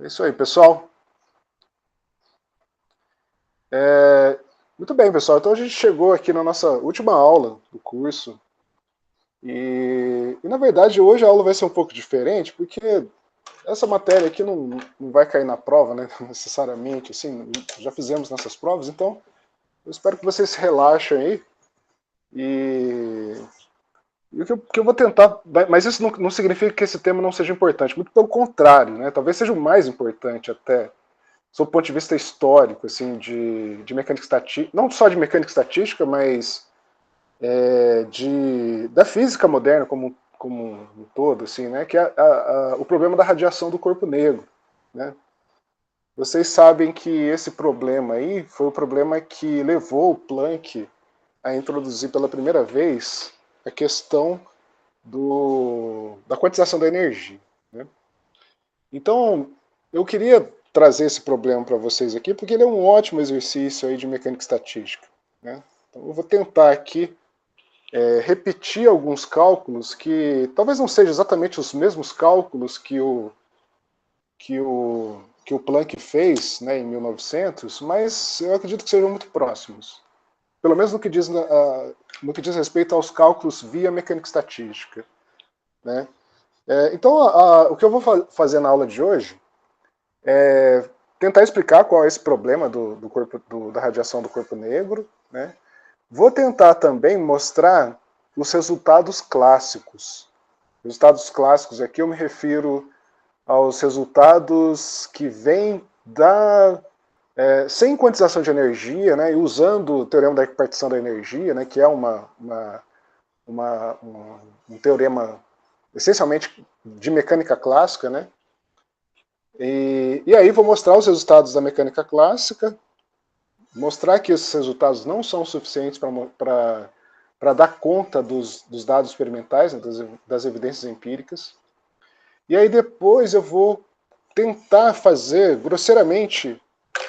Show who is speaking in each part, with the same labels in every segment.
Speaker 1: É isso aí, pessoal. Muito bem, pessoal. Então a gente chegou aqui na nossa última aula do curso. Na verdade, hoje a aula vai ser um pouco diferente, porque essa matéria aqui não vai cair na prova, né, necessariamente. Assim, já fizemos nessas provas, então eu espero que vocês se relaxem aí. E, o que eu vou tentar. Mas isso não significa que esse tema não seja importante, muito pelo contrário, né? Talvez seja o mais importante até sob o ponto de vista histórico, assim, de mecânica estatística, não só de mecânica estatística, mas da física moderna como um todo, assim, né, que é o problema da radiação do corpo negro. Né? Vocês sabem que esse problema aí foi o problema que levou o Planck a introduzir pela primeira vez a questão da quantização da energia. Né? Então, eu queria trazer esse problema para vocês aqui, porque ele é um ótimo exercício aí de mecânica estatística. Né? Então, eu vou tentar aqui repetir alguns cálculos que talvez não sejam exatamente os mesmos cálculos que o Planck fez, né, em 1900, mas eu acredito que sejam muito próximos. Pelo menos no que diz respeito aos cálculos via mecânica estatística. Né? Então, o que eu vou fazer na aula de hoje é tentar explicar qual é esse problema da radiação do corpo negro. Né? Vou tentar também mostrar os resultados clássicos. Resultados clássicos aqui eu me refiro aos resultados que vêm sem quantização de energia, né, e usando o teorema da repartição da energia, né, que é um teorema essencialmente de mecânica clássica. Né, e aí vou mostrar os resultados da mecânica clássica, mostrar que esses resultados não são suficientes para dar conta dos dados experimentais, né, das evidências empíricas. E aí depois eu vou tentar fazer, grosseiramente,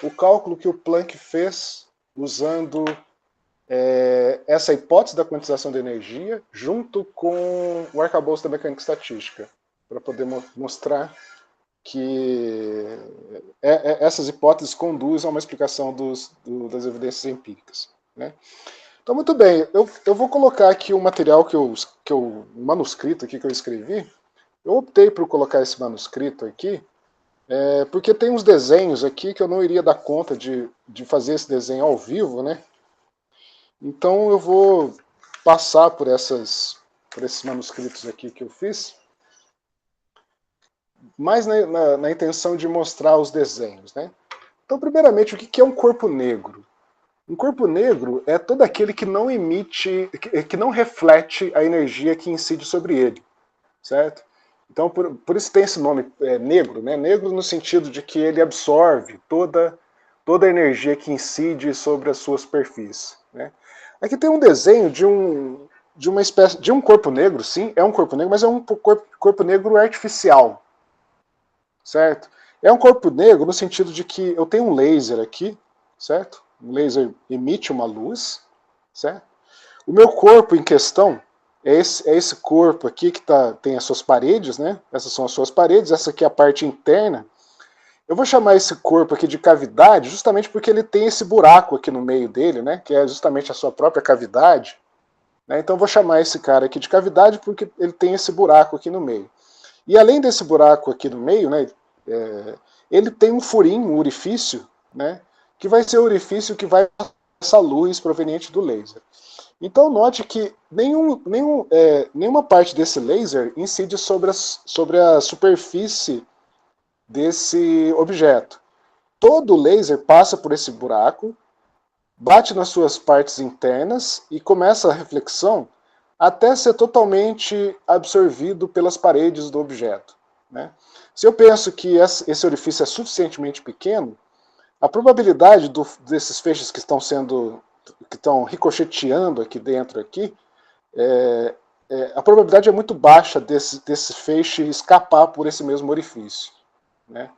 Speaker 1: o cálculo que o Planck fez usando essa hipótese da quantização da energia junto com o arcabouço da mecânica estatística, para poder mostrar que essas hipóteses conduzem a uma explicação das evidências empíricas. Né? Então, muito bem, eu vou colocar aqui o material o manuscrito aqui que eu escrevi. Eu optei por colocar esse manuscrito aqui, porque tem uns desenhos aqui que eu não iria dar conta de fazer esse desenho ao vivo, né? Então eu vou passar por esses manuscritos aqui que eu fiz, mais na intenção de mostrar os desenhos, né? Então, primeiramente, o que é um corpo negro? Um corpo negro é todo aquele que não emite, que não reflete a energia que incide sobre ele, certo? Então, por isso tem esse nome negro, né? Negro no sentido de que ele absorve toda a energia que incide sobre a sua superfície. Né? Aqui tem um desenho de uma espécie de um corpo negro, sim, é um corpo negro, mas é um corpo negro artificial, certo? É um corpo negro no sentido de que eu tenho um laser aqui, certo? Um laser emite uma luz, certo? O meu corpo em questão é esse corpo aqui que tem as suas paredes, né? Essas são as suas paredes, essa aqui é a parte interna. Eu vou chamar esse corpo aqui de cavidade justamente porque ele tem esse buraco aqui no meio dele, né? Que é justamente a sua própria cavidade. Né? Então eu vou chamar esse cara aqui de cavidade porque ele tem esse buraco aqui no meio. E além desse buraco aqui no meio, né? Ele tem um furinho, um orifício, né? Que vai ser o orifício que vai passar essa luz proveniente do laser. Então note que nenhuma parte desse laser incide sobre a superfície desse objeto. Todo laser passa por esse buraco, bate nas suas partes internas e começa a reflexão até ser totalmente absorvido pelas paredes do objeto. Né? Se eu penso que esse orifício é suficientemente pequeno, a probabilidade desses feixes que estão ricocheteando aqui dentro a probabilidade é muito baixa desse feixe escapar por esse mesmo orifício. Né?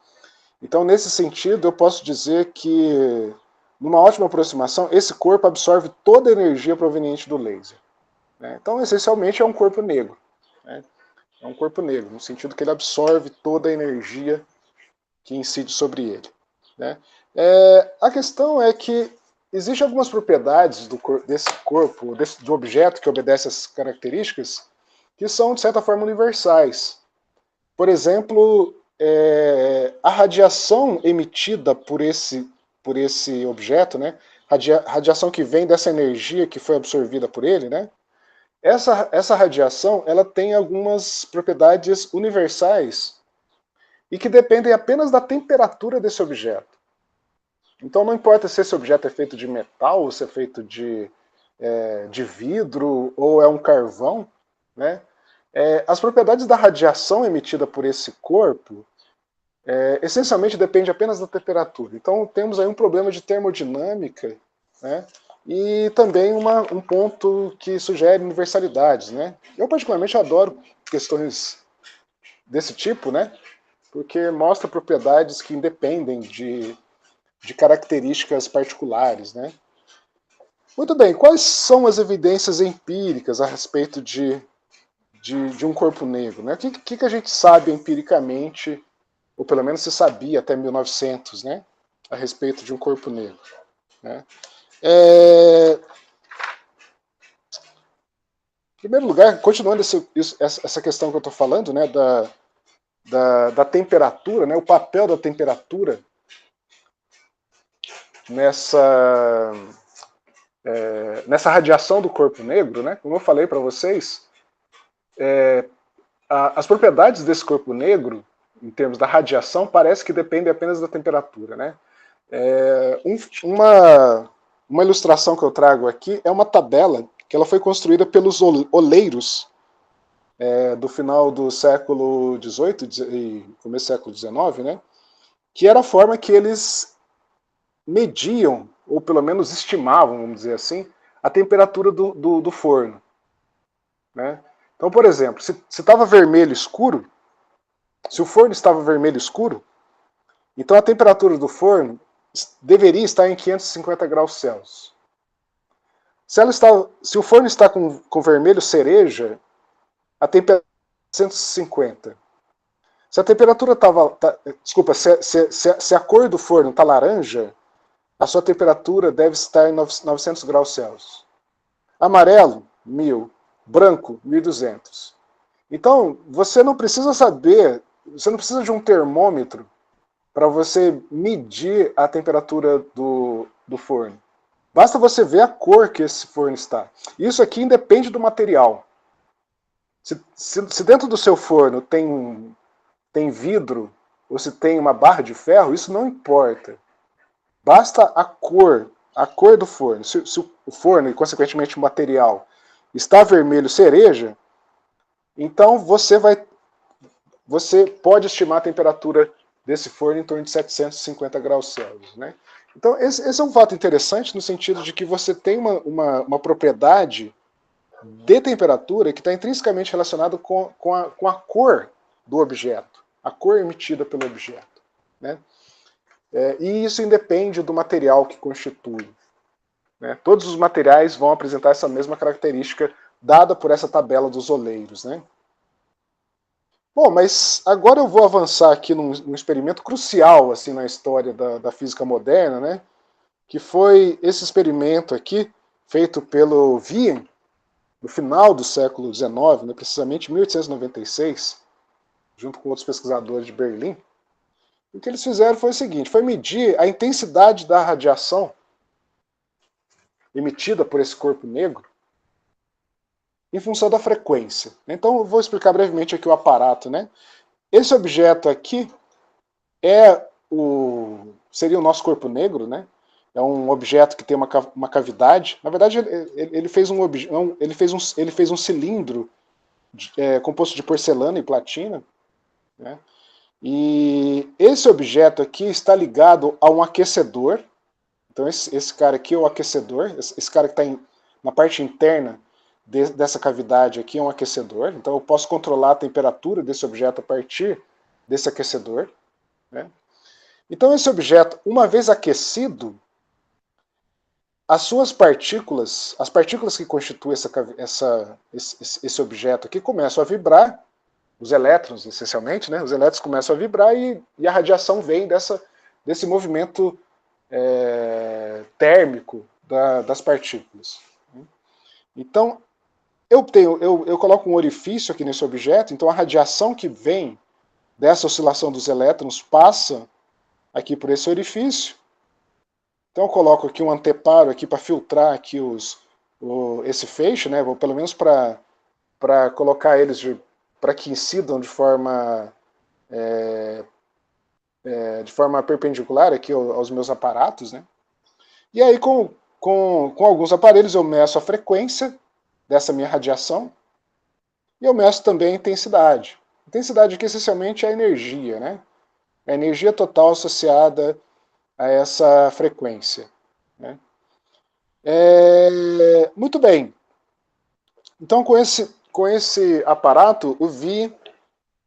Speaker 1: Então, nesse sentido, eu posso dizer que, numa ótima aproximação, esse corpo absorve toda a energia proveniente do laser. Né? Então, essencialmente, é um corpo negro. Né? É um corpo negro, no sentido que ele absorve toda a energia que incide sobre ele, né? A questão é que existem algumas propriedades desse corpo, do objeto que obedece a essas características, que são, de certa forma, universais. Por exemplo, a radiação emitida por esse objeto, né? Radiação que vem dessa energia que foi absorvida por ele, né? Essa radiação ela tem algumas propriedades universais e que dependem apenas da temperatura desse objeto. Então não importa se esse objeto é feito de metal, ou se é feito de vidro, ou é um carvão, né? As propriedades da radiação emitida por esse corpo essencialmente depende apenas da temperatura. Então temos aí um problema de termodinâmica, né? E também um ponto que sugere universalidades, né? Eu particularmente adoro questões desse tipo, né? Porque mostra propriedades que independem de características particulares, né? Muito bem, quais são as evidências empíricas a respeito de um corpo negro, né? O que a gente sabe empiricamente, ou pelo menos se sabia até 1900, né? A respeito de um corpo negro, né? Em primeiro lugar, continuando essa questão que eu estou falando, né, da temperatura, né, o papel da temperatura nessa radiação do corpo negro, né, como eu falei para vocês, as propriedades desse corpo negro, em termos da radiação, parece que dependem apenas da temperatura, né? Uma ilustração que eu trago aqui é uma tabela que ela foi construída pelos oleiros do final do século XVIII e começo do século XIX, né? Que era a forma que eles mediam, ou pelo menos estimavam, vamos dizer assim, a temperatura do forno, né? Então, por exemplo, se estava vermelho escuro, se o forno estava vermelho escuro, então a temperatura do forno deveria estar em 550 graus Celsius. Se o forno está com vermelho cereja, a temperatura é 150. Se a temperatura estava. Desculpa, se a cor do forno está laranja, a sua temperatura deve estar em 900 graus Celsius. Amarelo, 1000. Branco, 1200. Então, você não precisa saber, você não precisa de um termômetro para você medir a temperatura do forno. Basta você ver a cor que esse forno está. Isso aqui independe do material. Se dentro do seu forno tem vidro ou se tem uma barra de ferro, isso não importa. Basta a cor do forno. Se o forno e, consequentemente, o material está vermelho cereja, então você pode estimar a temperatura desse forno em torno de 750 graus Celsius, né? Então, esse é um fato interessante no sentido de que você tem uma propriedade de temperatura que está intrinsecamente relacionada com a cor do objeto, a cor emitida pelo objeto, né? E isso independe do material que constitui, né? Todos os materiais vão apresentar essa mesma característica dada por essa tabela dos oleiros, né? Bom, mas agora eu vou avançar aqui num experimento crucial assim na história da física moderna, né? Que foi esse experimento aqui, feito pelo Wien, no final do século XIX, né, precisamente em 1896, junto com outros pesquisadores de Berlim. O que eles fizeram foi o seguinte, foi medir a intensidade da radiação emitida por esse corpo negro em função da frequência. Então eu vou explicar brevemente aqui o aparato, né? Esse objeto aqui seria o nosso corpo negro, né? É um objeto que tem uma cavidade. Na verdade, ele fez um cilindro composto de porcelana e platina, né? E esse objeto aqui está ligado a um aquecedor. Então esse cara aqui é o aquecedor. Esse cara que está na parte interna dessa cavidade aqui é um aquecedor. Então eu posso controlar a temperatura desse objeto a partir desse aquecedor, né? Então esse objeto, uma vez aquecido, as partículas que constituem esse objeto aqui começam a vibrar, os elétrons, essencialmente, né? Os elétrons começam a vibrar e a radiação vem desse movimento térmico das partículas. Então, eu coloco um orifício aqui nesse objeto, então a radiação que vem dessa oscilação dos elétrons passa aqui por esse orifício. Então eu coloco aqui um anteparo aqui para filtrar aqui esse feixe, né? Pelo menos para colocar eles para que incidam de forma perpendicular aqui aos meus aparatos, né? E aí com alguns aparelhos eu meço a frequência dessa minha radiação e eu meço também a intensidade. Intensidade aqui essencialmente é a energia, né? A energia total associada a essa frequência, né? Muito bem. Então com esse aparato o Vi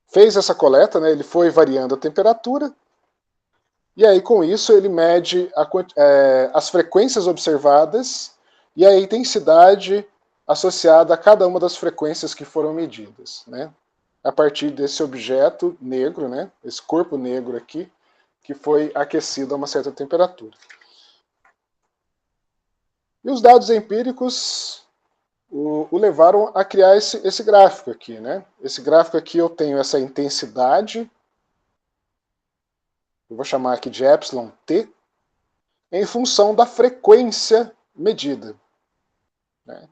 Speaker 1: fez essa coleta, né? Ele foi variando a temperatura e aí com isso ele mede as frequências observadas e a intensidade associada a cada uma das frequências que foram medidas, né? A partir desse objeto negro, né? Esse corpo negro aqui, que foi aquecido a uma certa temperatura. E os dados empíricos o levaram a criar esse gráfico aqui, né? Esse gráfico aqui eu tenho essa intensidade, eu vou chamar aqui de epsilon t, em função da frequência medida, né?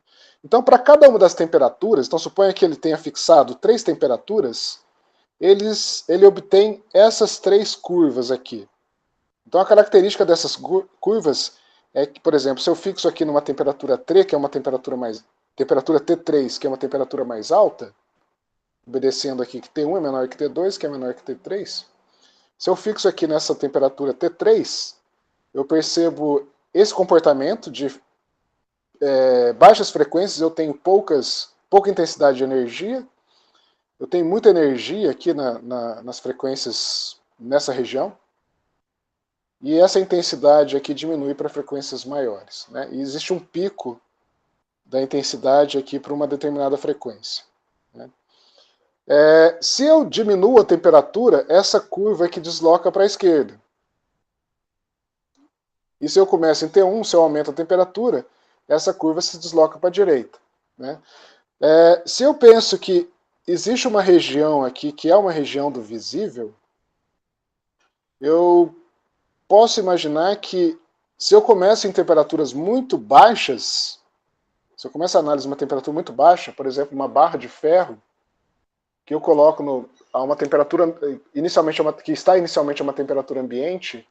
Speaker 1: Então, para cada uma das temperaturas, então suponha que ele tenha fixado 3 temperaturas, ele obtém essas 3 curvas aqui. Então, a característica dessas curvas é que, por exemplo, se eu fixo aqui numa temperatura T, que é uma temperatura T3, que é uma temperatura mais alta, obedecendo aqui que T1 é menor que T2, que é menor que T3, se eu fixo aqui nessa temperatura T3, eu percebo esse comportamento de baixas frequências, eu tenho pouca intensidade de energia, eu tenho muita energia aqui nas frequências nessa região, e essa intensidade aqui diminui para frequências maiores, né? E existe um pico da intensidade aqui para uma determinada frequência, né? Se eu diminuo a temperatura, essa curva aqui desloca para a esquerda. E se eu começo em T1, se eu aumento a temperatura, essa curva se desloca para a direita, né? Se eu penso que existe uma região aqui que é uma região do visível, eu posso imaginar que se eu começo em temperaturas muito baixas, se eu começo a análise de uma temperatura muito baixa, por exemplo, uma barra de ferro, que eu coloco a uma temperatura, que está inicialmente a uma temperatura ambiente,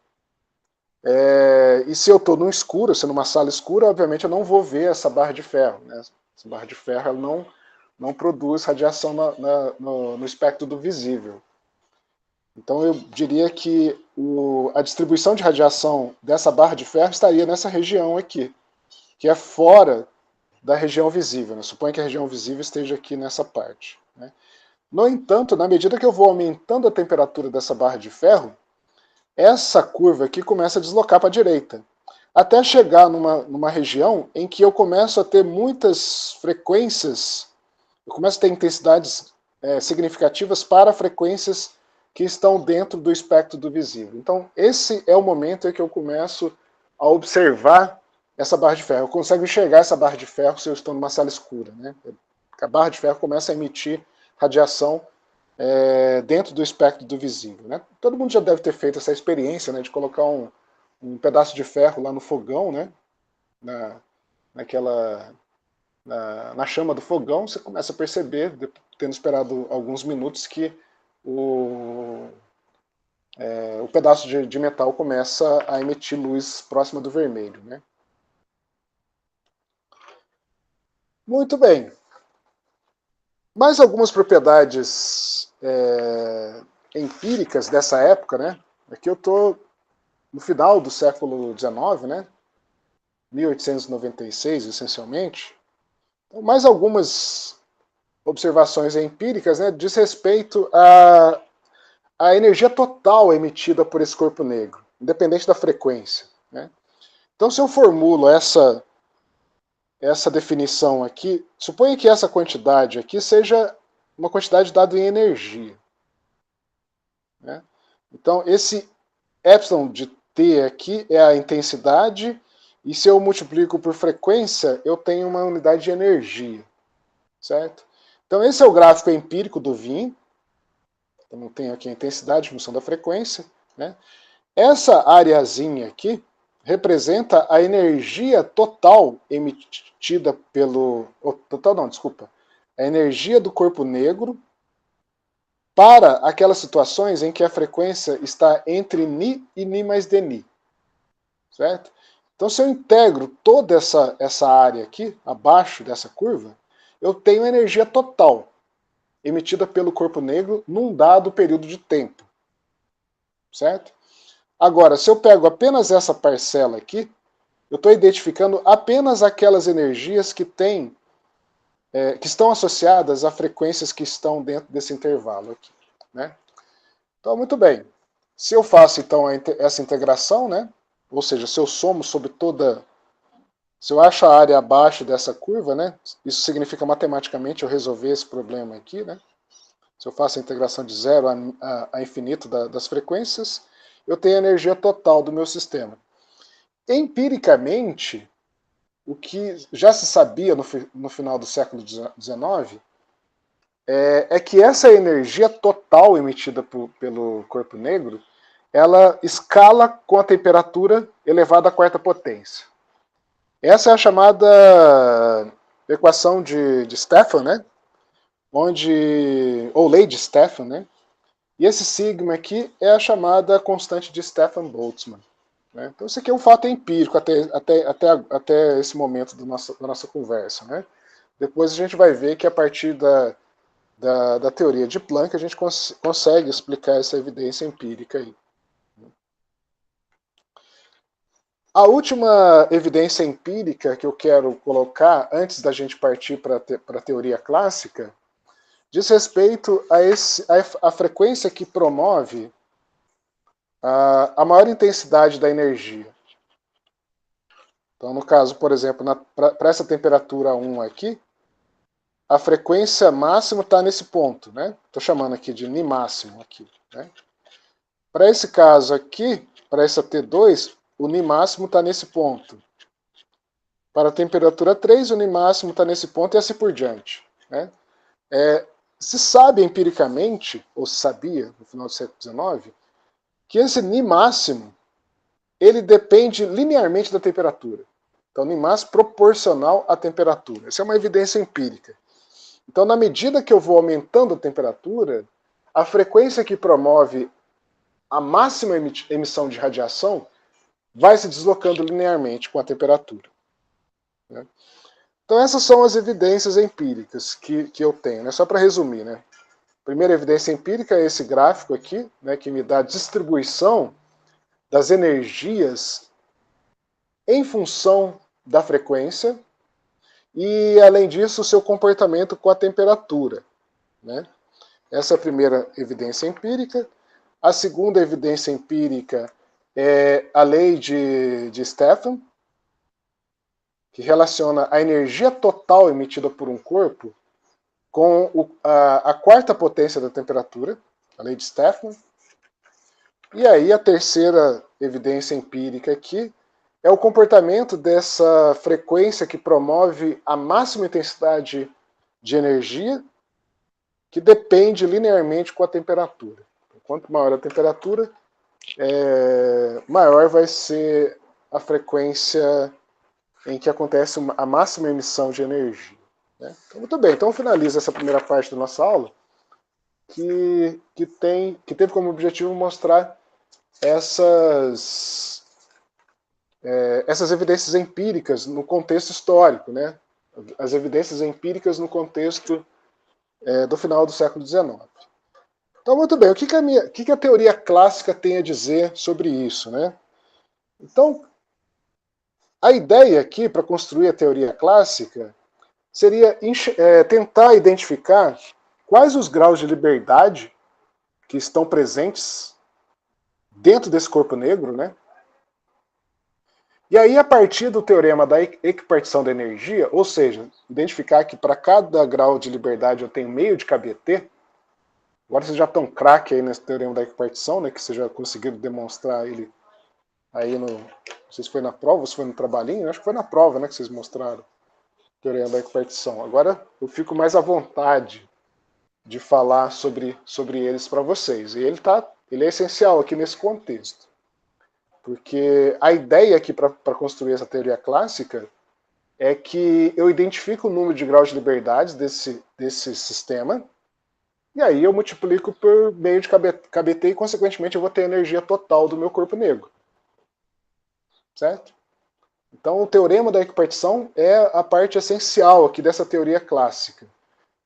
Speaker 1: e se eu estou no escuro, se numa sala escura, obviamente eu não vou ver essa barra de ferro, né? Essa barra de ferro ela não produz radiação no espectro do visível. Então eu diria que a distribuição de radiação dessa barra de ferro estaria nessa região aqui, que é fora da região visível, né? Suponha que a região visível esteja aqui nessa parte, né? No entanto, na medida que eu vou aumentando a temperatura dessa barra de ferro, essa curva aqui começa a deslocar para a direita, até chegar numa região em que eu começo a ter muitas frequências, eu começo a ter intensidades significativas para frequências que estão dentro do espectro do visível. Então, esse é o momento em que eu começo a observar essa barra de ferro. Eu consigo enxergar essa barra de ferro se eu estou numa sala escura, né? A barra de ferro começa a emitir radiação dentro do espectro do visível, né? Todo mundo já deve ter feito essa experiência, né, de colocar um pedaço de ferro lá no fogão, né, na chama do fogão, você começa a perceber, tendo esperado alguns minutos, que o pedaço de metal começa a emitir luz próxima do vermelho, né? Muito bem. Mais algumas propriedades empíricas dessa época, né? Aqui eu estou no final do século XIX, né? 1896, essencialmente. Então, mais algumas observações empíricas, né, diz respeito à energia total emitida por esse corpo negro, independente da frequência, né? Então, se eu formulo essa definição aqui, suponha que essa quantidade aqui seja uma quantidade dada em energia, né? Então, esse epsilon de t aqui é a intensidade, e se eu multiplico por frequência, eu tenho uma unidade de energia, certo? Então, esse é o gráfico empírico do VIN. Então, eu tenho aqui a intensidade em função da frequência, né? Essa areazinha aqui representa a energia total emitida pelo... Total não, desculpa. A energia do corpo negro para aquelas situações em que a frequência está entre Ni e Ni mais Dni. Certo? Então, se eu integro toda essa área aqui, abaixo dessa curva, eu tenho energia total emitida pelo corpo negro num dado período de tempo. Certo? Agora, se eu pego apenas essa parcela aqui, eu estou identificando apenas aquelas energias que têm, que estão associadas a frequências que estão dentro desse intervalo aqui, né? Então, muito bem. Se eu faço, então, essa integração, né? Ou seja, se eu somo sobre toda... Se eu acho a área abaixo dessa curva, né? Isso significa matematicamente eu resolver esse problema aqui, né? Se eu faço a integração de zero a infinito das frequências, eu tenho a energia total do meu sistema. Empiricamente, o que já se sabia no final do século XIX é que essa energia total emitida pelo corpo negro, ela escala com a temperatura elevada à quarta potência. Essa é a chamada equação de Stefan, né? Ou lei de Stefan, né? E esse sigma aqui é a chamada constante de Stefan-Boltzmann. Né? Então isso aqui é um fato empírico até esse momento da nossa conversa. Né? Depois a gente vai ver que a partir da teoria de Planck a gente consegue explicar essa evidência empírica aí. A última evidência empírica que eu quero colocar, antes da gente partir para a teoria clássica, diz respeito a frequência que promove a maior intensidade da energia. Então, no caso, por exemplo, para essa temperatura 1 aqui, a frequência máxima está nesse ponto, né? Estou chamando aqui de Ni máximo aqui, né? Para esse caso aqui, para essa T2, o Ni máximo está nesse ponto. Para a temperatura 3, o Ni máximo está nesse ponto e assim por diante, né? Se sabe empiricamente, ou se sabia no final do século XIX, que esse Ni máximo ele depende linearmente da temperatura. Então, Ni máximo proporcional à temperatura. Essa é uma evidência empírica. Então, na medida que eu vou aumentando a temperatura, a frequência que promove a máxima emissão de radiação vai se deslocando linearmente com a temperatura. Né? Então, essas são as evidências empíricas que eu tenho. Né? Só para resumir, né? A primeira evidência empírica é esse gráfico aqui, né, que me dá a distribuição das energias em função da frequência e, além disso, o seu comportamento com a temperatura. Né? Essa é a primeira evidência empírica. A segunda evidência empírica é a lei de Stefan, que relaciona a energia total emitida por um corpo com a quarta potência da temperatura, a lei de Stefan. E aí a terceira evidência empírica aqui é o comportamento dessa frequência que promove a máxima intensidade de energia, que depende linearmente com a temperatura. Quanto maior a temperatura, maior vai ser a frequência em que acontece a máxima emissão de energia. Né? Então, muito bem, então finaliza essa primeira parte da nossa aula, que teve como objetivo mostrar essas evidências empíricas no contexto histórico, né? As evidências empíricas no contexto do final do século XIX. Então, muito bem, o que a teoria clássica tem a dizer sobre isso? Né? Então, a ideia aqui, para construir a teoria clássica, seria tentar identificar quais os graus de liberdade que estão presentes dentro desse corpo negro, né? E aí, a partir do teorema da equipartição da energia, ou seja, identificar que para cada grau de liberdade eu tenho meio de kBt, agora vocês já estão craque aí nesse teorema da equipartição, né, que vocês já conseguiram demonstrar ele aí no... Não sei se foi na prova ou se foi no trabalhinho, acho que foi na prova, né, que vocês mostraram o teorema da equipartição. Agora eu fico mais à vontade de falar sobre eles para vocês. E ele é essencial aqui nesse contexto. Porque a ideia aqui para construir essa teoria clássica é que eu identifico o número de graus de liberdade desse sistema, e aí eu multiplico por meio de kBt e, consequentemente, eu vou ter a energia total do meu corpo negro. Certo? Então, o teorema da equipartição é a parte essencial aqui dessa teoria clássica.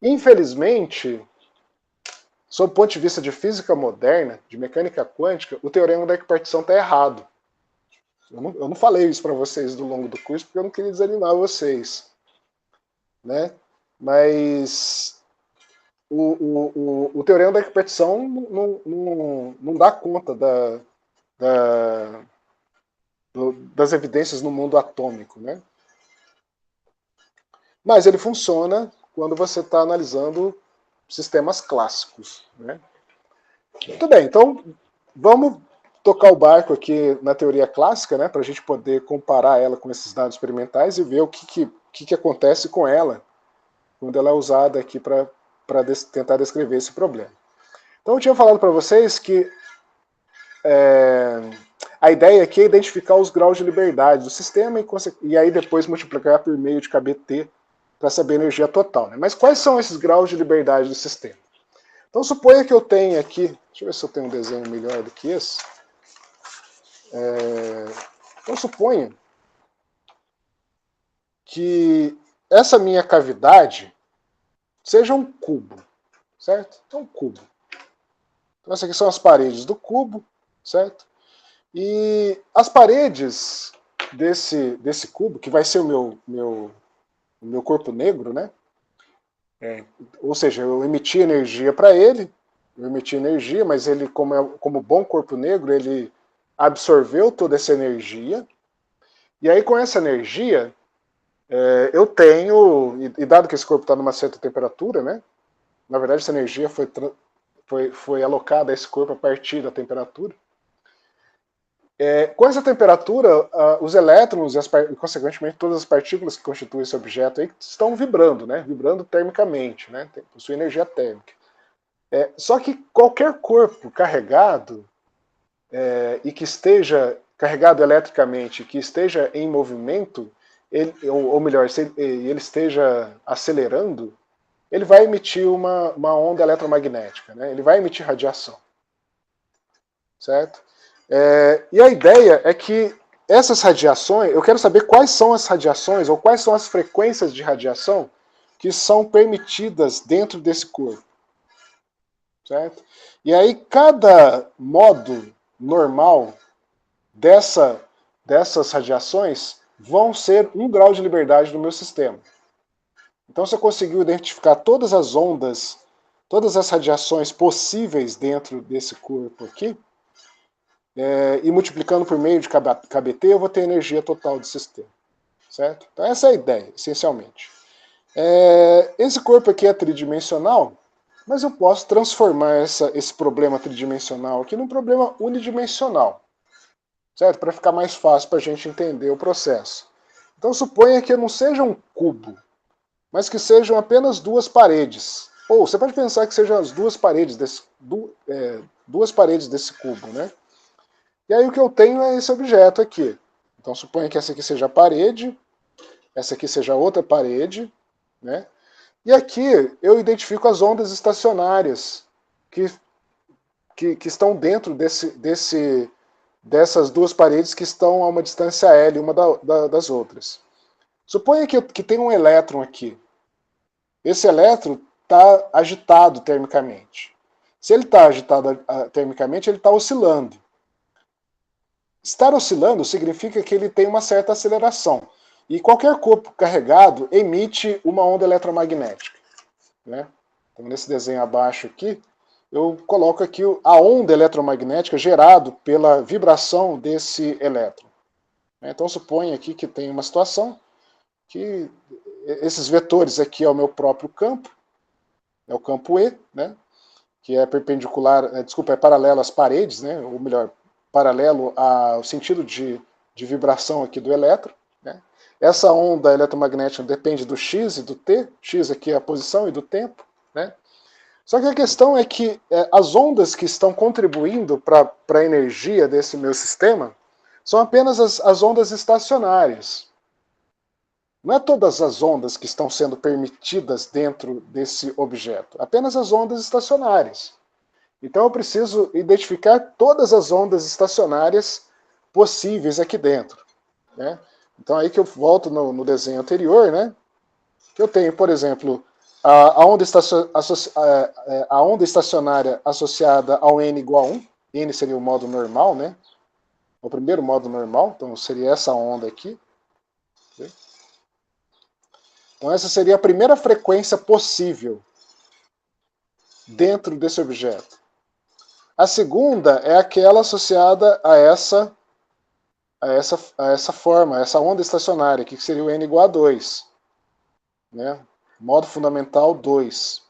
Speaker 1: Infelizmente, sob o ponto de vista de física moderna, de mecânica quântica, o teorema da equipartição está errado. Eu não falei isso para vocês do longo do curso porque eu não queria desanimar vocês. Né? Mas o teorema da equipartição não dá conta das evidências no mundo atômico. Né? Mas ele funciona quando você está analisando sistemas clássicos. Né? Muito bem, então vamos tocar o barco aqui na teoria clássica, né, para a gente poder comparar ela com esses dados experimentais e ver o que acontece com ela quando ela é usada aqui para tentar descrever esse problema. Então eu tinha falado para vocês que a ideia aqui é identificar os graus de liberdade do sistema e aí depois multiplicar por meio de kBt para saber a energia total. Né? Mas quais são esses graus de liberdade do sistema? Então suponha que eu tenha aqui, deixa eu ver se eu tenho um desenho melhor do que esse. Então suponha que essa minha cavidade seja um cubo, certo? É um cubo. Então essas aqui são as paredes do cubo, certo? E as paredes desse cubo, que vai ser o meu corpo negro, né? Ou seja, eu emiti energia para ele, mas ele, como bom corpo negro, ele absorveu toda essa energia, e aí com essa energia eu tenho, e dado que esse corpo está numa certa temperatura, né, na verdade essa energia foi alocada a esse corpo a partir da temperatura, com essa temperatura os elétrons e consequentemente todas as partículas que constituem esse objeto aí estão vibrando, né, vibrando termicamente, né, possui energia térmica. Só que qualquer corpo carregado e que esteja carregado eletricamente, que esteja em movimento, ou melhor, se ele esteja acelerando, ele vai emitir uma onda eletromagnética, né? Ele vai emitir radiação. Certo? E a ideia é que essas radiações, eu quero saber quais são as radiações, ou quais são as frequências de radiação que são permitidas dentro desse corpo. Certo? E aí cada modo normal dessas radiações vão ser 1 grau de liberdade do meu sistema. Então, se eu conseguir identificar todas as ondas, todas as radiações possíveis dentro desse corpo aqui, e multiplicando por meio de kBt, eu vou ter energia total do sistema. Certo? Então, essa é a ideia, essencialmente. Esse corpo aqui é tridimensional, mas eu posso transformar esse problema tridimensional aqui num problema unidimensional. Certo? Para ficar mais fácil para a gente entender o processo. Então suponha que não seja um cubo, mas que sejam apenas 2 paredes. Ou você pode pensar que sejam as 2 paredes duas paredes desse cubo, né? E aí o que eu tenho é esse objeto aqui. Então suponha que essa aqui seja a parede, essa aqui seja outra parede, né? E aqui eu identifico as ondas estacionárias que estão dentro dessas 2 paredes que estão a uma distância L uma das outras. Suponha que tem um elétron aqui. Esse elétron está agitado termicamente. Se ele está agitado termicamente, ele está oscilando. Estar oscilando significa que ele tem uma certa aceleração. E qualquer corpo carregado emite uma onda eletromagnética. Né? Então, nesse desenho abaixo aqui, eu coloco aqui a onda eletromagnética gerada pela vibração desse elétron. Então suponha aqui que tem uma situação que esses vetores aqui é o meu próprio campo, é o campo E, né? Que é perpendicular, desculpa, é paralelo às paredes, né? Ou melhor, paralelo ao sentido de vibração aqui do elétron, né? Essa onda eletromagnética depende do x e do t, x aqui é a posição e do tempo, né? Só que a questão é que as ondas que estão contribuindo para a energia desse meu sistema são apenas as ondas estacionárias. Não é todas as ondas que estão sendo permitidas dentro desse objeto, apenas as ondas estacionárias. Então eu preciso identificar todas as ondas estacionárias possíveis aqui dentro, né? Então aí que eu volto no desenho anterior, né? Que eu tenho, por exemplo, a onda estacionária associada ao n igual a 1. N seria o modo normal, né? O primeiro modo normal, então seria essa onda aqui. Então essa seria a primeira frequência possível dentro desse objeto. A segunda é aquela associada a essa forma, a essa onda estacionária, que seria o n igual a 2. Né? Modo fundamental 2.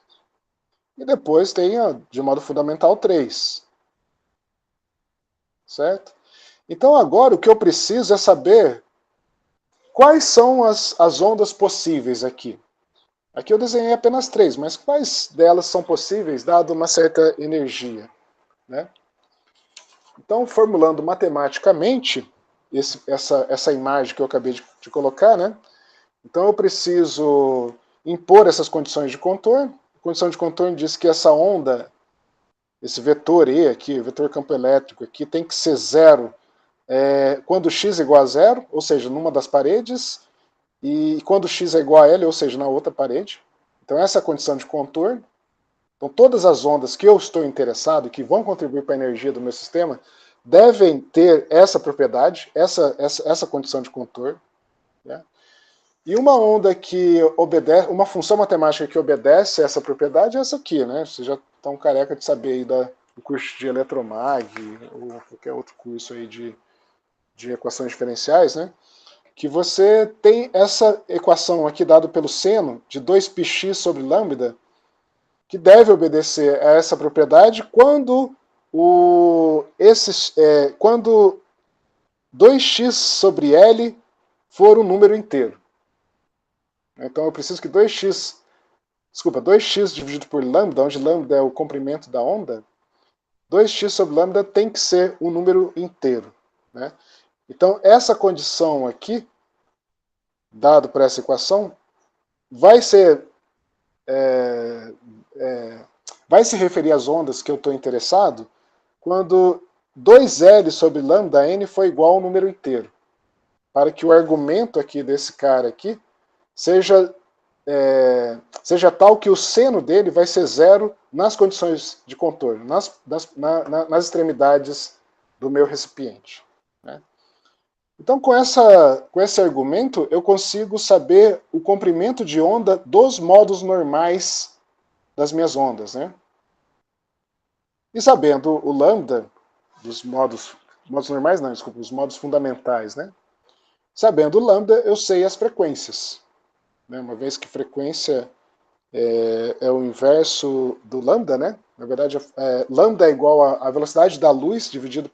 Speaker 1: E depois tem a de modo fundamental 3. Certo? Então agora o que eu preciso é saber quais são as ondas possíveis aqui. Aqui eu desenhei apenas 3, mas quais delas são possíveis dado uma certa energia? Né? Então, formulando matematicamente essa imagem que eu acabei de colocar, né? Então eu preciso impor essas condições de contorno. A condição de contorno diz que essa onda, esse vetor E aqui, o vetor campo elétrico aqui, tem que ser zero quando x é igual a zero, ou seja, numa das paredes, e quando x é igual a L, ou seja, na outra parede. Então essa é a condição de contorno. Então todas as ondas que eu estou interessado, que vão contribuir para a energia do meu sistema, devem ter essa propriedade, essa condição de contorno. Né? E uma onda que obedece, uma função matemática que obedece a essa propriedade é essa aqui, né? Vocês já estão careca de saber aí do curso de eletromag ou qualquer outro curso aí de equações diferenciais, né? Que você tem essa equação aqui dada pelo seno de 2πx sobre lambda, que deve obedecer a essa propriedade quando quando 2x sobre L for um número inteiro. Então eu preciso que 2x dividido por lambda, onde lambda é o comprimento da onda, 2x sobre lambda tem que ser um número inteiro. Né? Então essa condição aqui, dado por essa equação, vai vai se referir às ondas que eu estou interessado quando 2L sobre lambda n for igual ao número inteiro. Para que o argumento aqui desse cara aqui seja tal que o seno dele vai ser zero nas condições de contorno, nas extremidades do meu recipiente. Né? Então, com esse argumento, eu consigo saber o comprimento de onda dos modos normais das minhas ondas. Né? E sabendo o lambda, dos modos normais, não, desculpa, os modos fundamentais, né? Sabendo o lambda, eu sei as frequências. Né? Uma vez que frequência é o inverso do lambda, né? Na verdade, lambda é igual à velocidade da luz dividido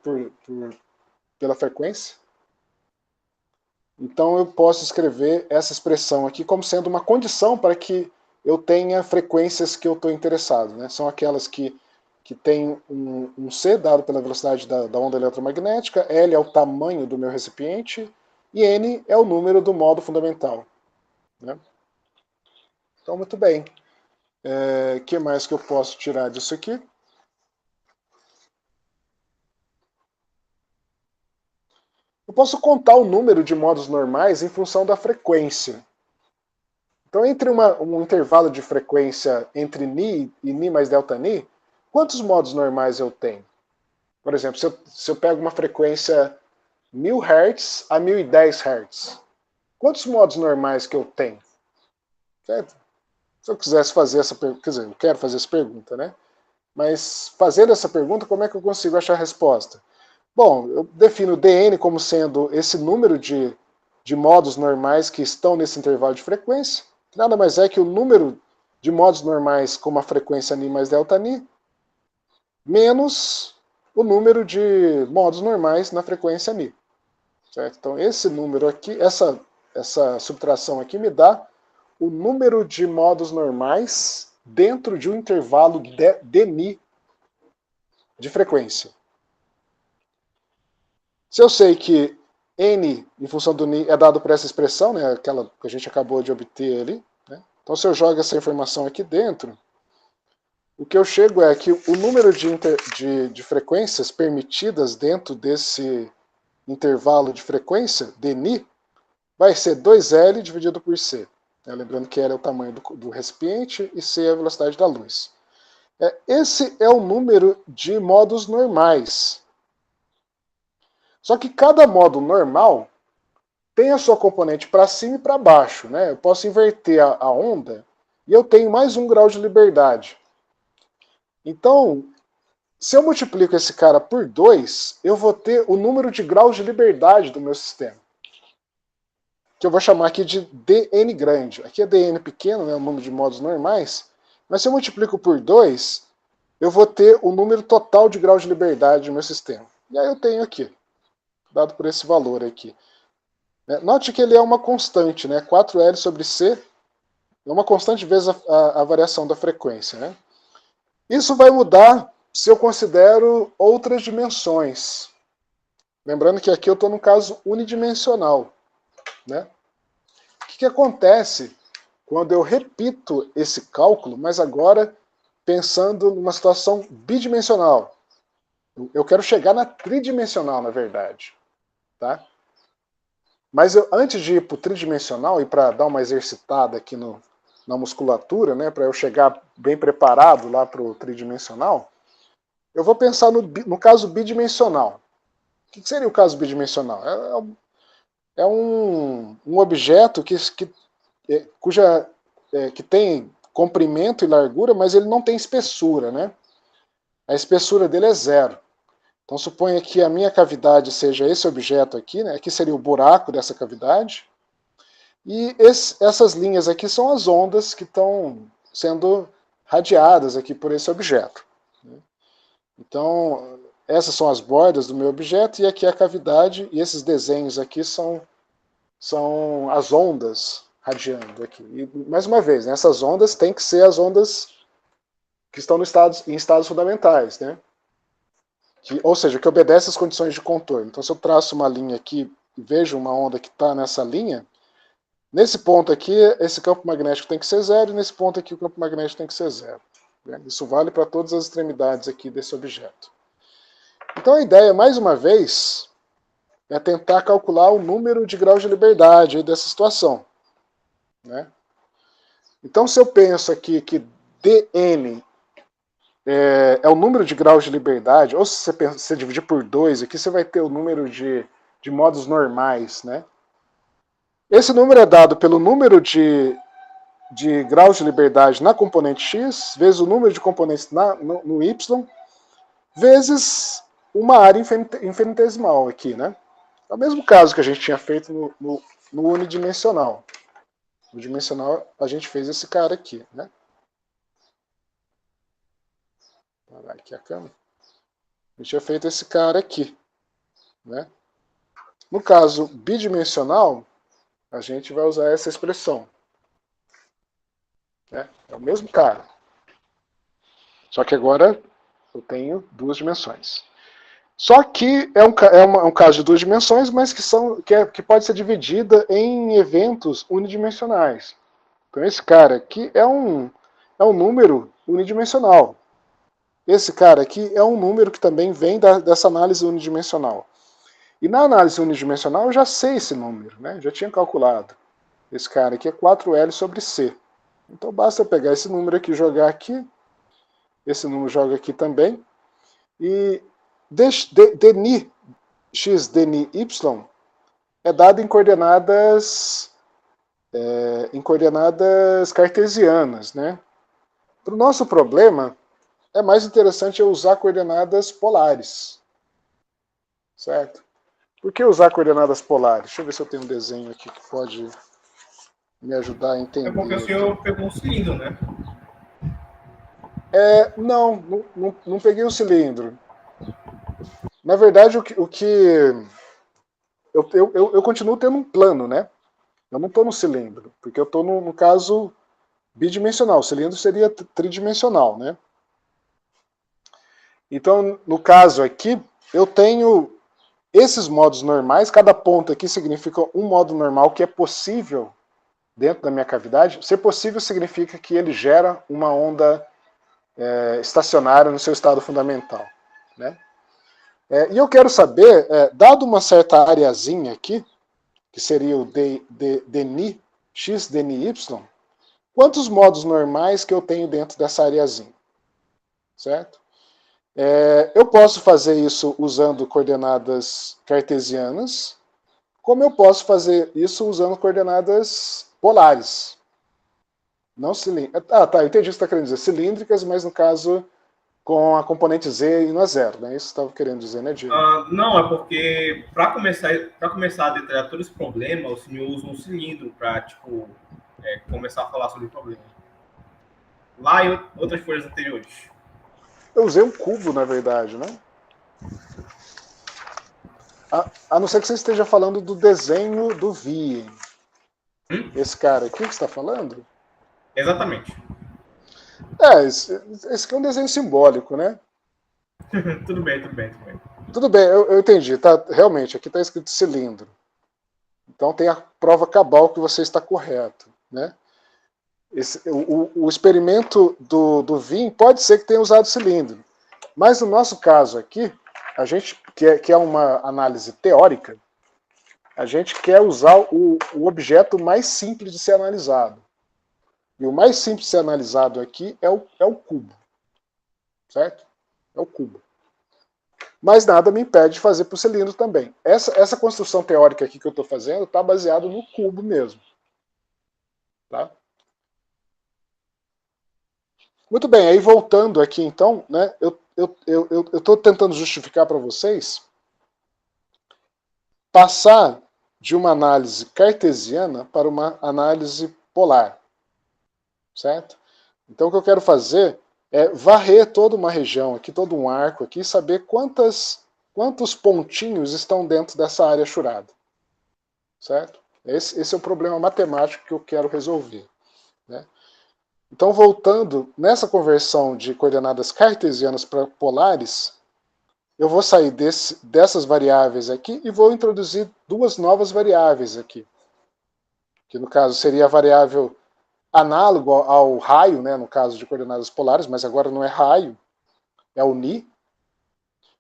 Speaker 1: pela frequência. Então eu posso escrever essa expressão aqui como sendo uma condição para que eu tenha frequências que eu estou interessado. Né? São aquelas que tem um C dado pela velocidade da onda eletromagnética, L é o tamanho do meu recipiente e N é o número do modo fundamental. Né? Então, muito bem. O que mais que eu posso tirar disso aqui? Eu posso contar o número de modos normais em função da frequência. Então, entre um intervalo de frequência entre Ni e Ni mais delta Ni, quantos modos normais eu tenho? Por exemplo, se eu pego uma frequência 1000 Hz a 1010 Hz, quantos modos normais que eu tenho? Certo? Se eu quisesse fazer essa pergunta, quer dizer, eu quero fazer essa pergunta, né? Mas fazendo essa pergunta, como é que eu consigo achar a resposta? Bom, eu defino dn como sendo esse número de modos normais que estão nesse intervalo de frequência, que nada mais é que o número de modos normais com uma frequência ni mais delta ni, menos o número de modos normais na frequência ni. Certo? Então, esse número aqui, essa subtração aqui me dá o número de modos normais dentro de um intervalo de ni de frequência. Se eu sei que n, em função do ni, é dado por essa expressão, né, aquela que a gente acabou de obter ali, né? Então, se eu jogo essa informação aqui dentro, o que eu chego é que o número de frequências permitidas dentro desse intervalo de frequência, dni, vai ser 2L dividido por C. Lembrando que L é o tamanho do recipiente e C é a velocidade da luz. Esse é o número de modos normais. Só que cada modo normal tem a sua componente para cima e para baixo. Né? Eu posso inverter a onda e eu tenho mais 1 grau de liberdade. Então, se eu multiplico esse cara por 2, eu vou ter o número de graus de liberdade do meu sistema. Que eu vou chamar aqui de dn grande. Aqui é dn pequeno, né, o número de modos normais. Mas se eu multiplico por 2, eu vou ter o número total de graus de liberdade do meu sistema. E aí eu tenho aqui, dado por esse valor aqui. Note que ele é uma constante, né? 4L sobre C é uma constante vezes a variação da frequência. Né? Isso vai mudar se eu considero outras dimensões. Lembrando que aqui eu estou no caso unidimensional. Né? O que acontece quando eu repito esse cálculo, mas agora pensando numa situação bidimensional? Eu quero chegar na tridimensional, na verdade. Tá? Mas antes de ir para o tridimensional e para dar uma exercitada aqui na musculatura, né, para eu chegar bem preparado lá para o tridimensional, eu vou pensar no caso bidimensional. O que seria o caso bidimensional? É um objeto que tem comprimento e largura, mas ele não tem espessura. Né? A espessura dele é 0. Então suponha que a minha cavidade seja esse objeto aqui, né? Aqui seria o buraco dessa cavidade. E essas linhas aqui são as ondas que estão sendo radiadas aqui por esse objeto. Então, essas são as bordas do meu objeto e aqui é a cavidade, e esses desenhos aqui são as ondas radiando aqui. E, mais uma vez, né, essas ondas têm que ser as ondas que estão em estados fundamentais, né? Ou seja, que obedecem às condições de contorno. Então, se eu traço uma linha aqui e vejo uma onda que está nessa linha, nesse ponto aqui, esse campo magnético tem que ser 0, e nesse ponto aqui o campo magnético tem que ser 0. Né? Isso vale para todas as extremidades aqui desse objeto. Então a ideia, mais uma vez, é tentar calcular o número de graus de liberdade dessa situação. Né? Então se eu penso aqui que dn é o número de graus de liberdade, ou se você dividir por 2, aqui você vai ter o número de modos normais. Né? Esse número é dado pelo número de graus de liberdade na componente x, vezes o número de componentes no y, vezes uma área infinitesimal aqui. Né? É o mesmo caso que a gente tinha feito no unidimensional. No dimensional a gente fez esse cara aqui. Né? Aqui a câmera. A gente tinha feito esse cara aqui. Né? No caso bidimensional, a gente vai usar essa expressão. É o mesmo cara. Só que agora eu tenho 2 dimensões. Só que é um caso de 2 dimensões, mas que pode ser dividida em eventos unidimensionais. Então esse cara aqui é um número unidimensional. Esse cara aqui é um número que também vem dessa análise unidimensional. E na análise unidimensional eu já sei esse número, né? Já tinha calculado. Esse cara aqui é 4L sobre C. Então basta eu pegar esse número aqui e jogar aqui. Esse número joga aqui também. E dni x dni y é dado em coordenadas cartesianas. Né? Para o nosso problema, é mais interessante eu usar coordenadas polares. certo? Por que usar coordenadas polares? Deixa eu ver se eu tenho um desenho aqui que pode me ajudar a
Speaker 2: É porque o
Speaker 1: entender aqui.
Speaker 2: senhor pegou um cilindro, né?
Speaker 1: Não peguei o cilindro. Na verdade, eu continuo tendo um plano, né? Eu não estou no cilindro, porque eu estou no caso bidimensional. O cilindro seria tridimensional, né? Então, no caso aqui, eu tenho esses modos normais. Cada ponto aqui significa um modo normal que é possível dentro da minha cavidade. Ser possível significa que ele gera uma onda estacionária no seu estado fundamental, né? E eu quero saber, dado uma certa areazinha aqui, que seria o dni, x dni y, quantos modos normais que eu tenho dentro dessa areazinha, certo? Eu posso fazer isso usando coordenadas cartesianas, como eu posso fazer isso usando coordenadas polares. Não cilíndricas. Ah, tá, eu entendi o que você está querendo dizer. Cilíndricas, mas no caso com a componente z indo a zero, né? Isso que você estava querendo dizer, né, Diego?
Speaker 2: Não, é porque para começar a detalhar todo esse problema, o senhor usa um cilindro para tipo começar a falar sobre o problema. Lá em outras folhas anteriores.
Speaker 1: Eu usei um cubo, na verdade, né? A não ser que você esteja falando do desenho do Wien. Esse cara aqui que você está falando?
Speaker 2: Exatamente.
Speaker 1: Esse aqui é um desenho simbólico, né?
Speaker 2: Tudo bem, tudo bem, tudo bem.
Speaker 1: Tudo bem, eu entendi. Tá, realmente, aqui está escrito cilindro. Então tem a prova cabal que você está correto, né? O experimento do Wien pode ser que tenha usado cilindro. Mas no nosso caso aqui, a gente que é uma análise teórica, a gente quer usar o objeto mais simples de ser analisado. E o mais simples de ser analisado aqui é o cubo. Certo? É o cubo. Mas nada me impede de fazer para o cilindro também. Essa construção teórica aqui que eu estou fazendo está baseada no cubo mesmo. Tá? Muito bem, aí voltando aqui então, né, eu estou tentando justificar para vocês passar de uma análise cartesiana para uma análise polar, certo? Então o que eu quero fazer é varrer toda uma região aqui, todo um arco aqui, e saber quantos pontinhos estão dentro dessa área churada, certo? Esse é o problema matemático que eu quero resolver, né? Então, voltando nessa conversão de coordenadas cartesianas para polares, eu vou sair dessas variáveis aqui e vou introduzir duas novas variáveis aqui. Que no caso seria a variável análogo ao raio, né, no caso de coordenadas polares, mas agora não é raio, é o ni.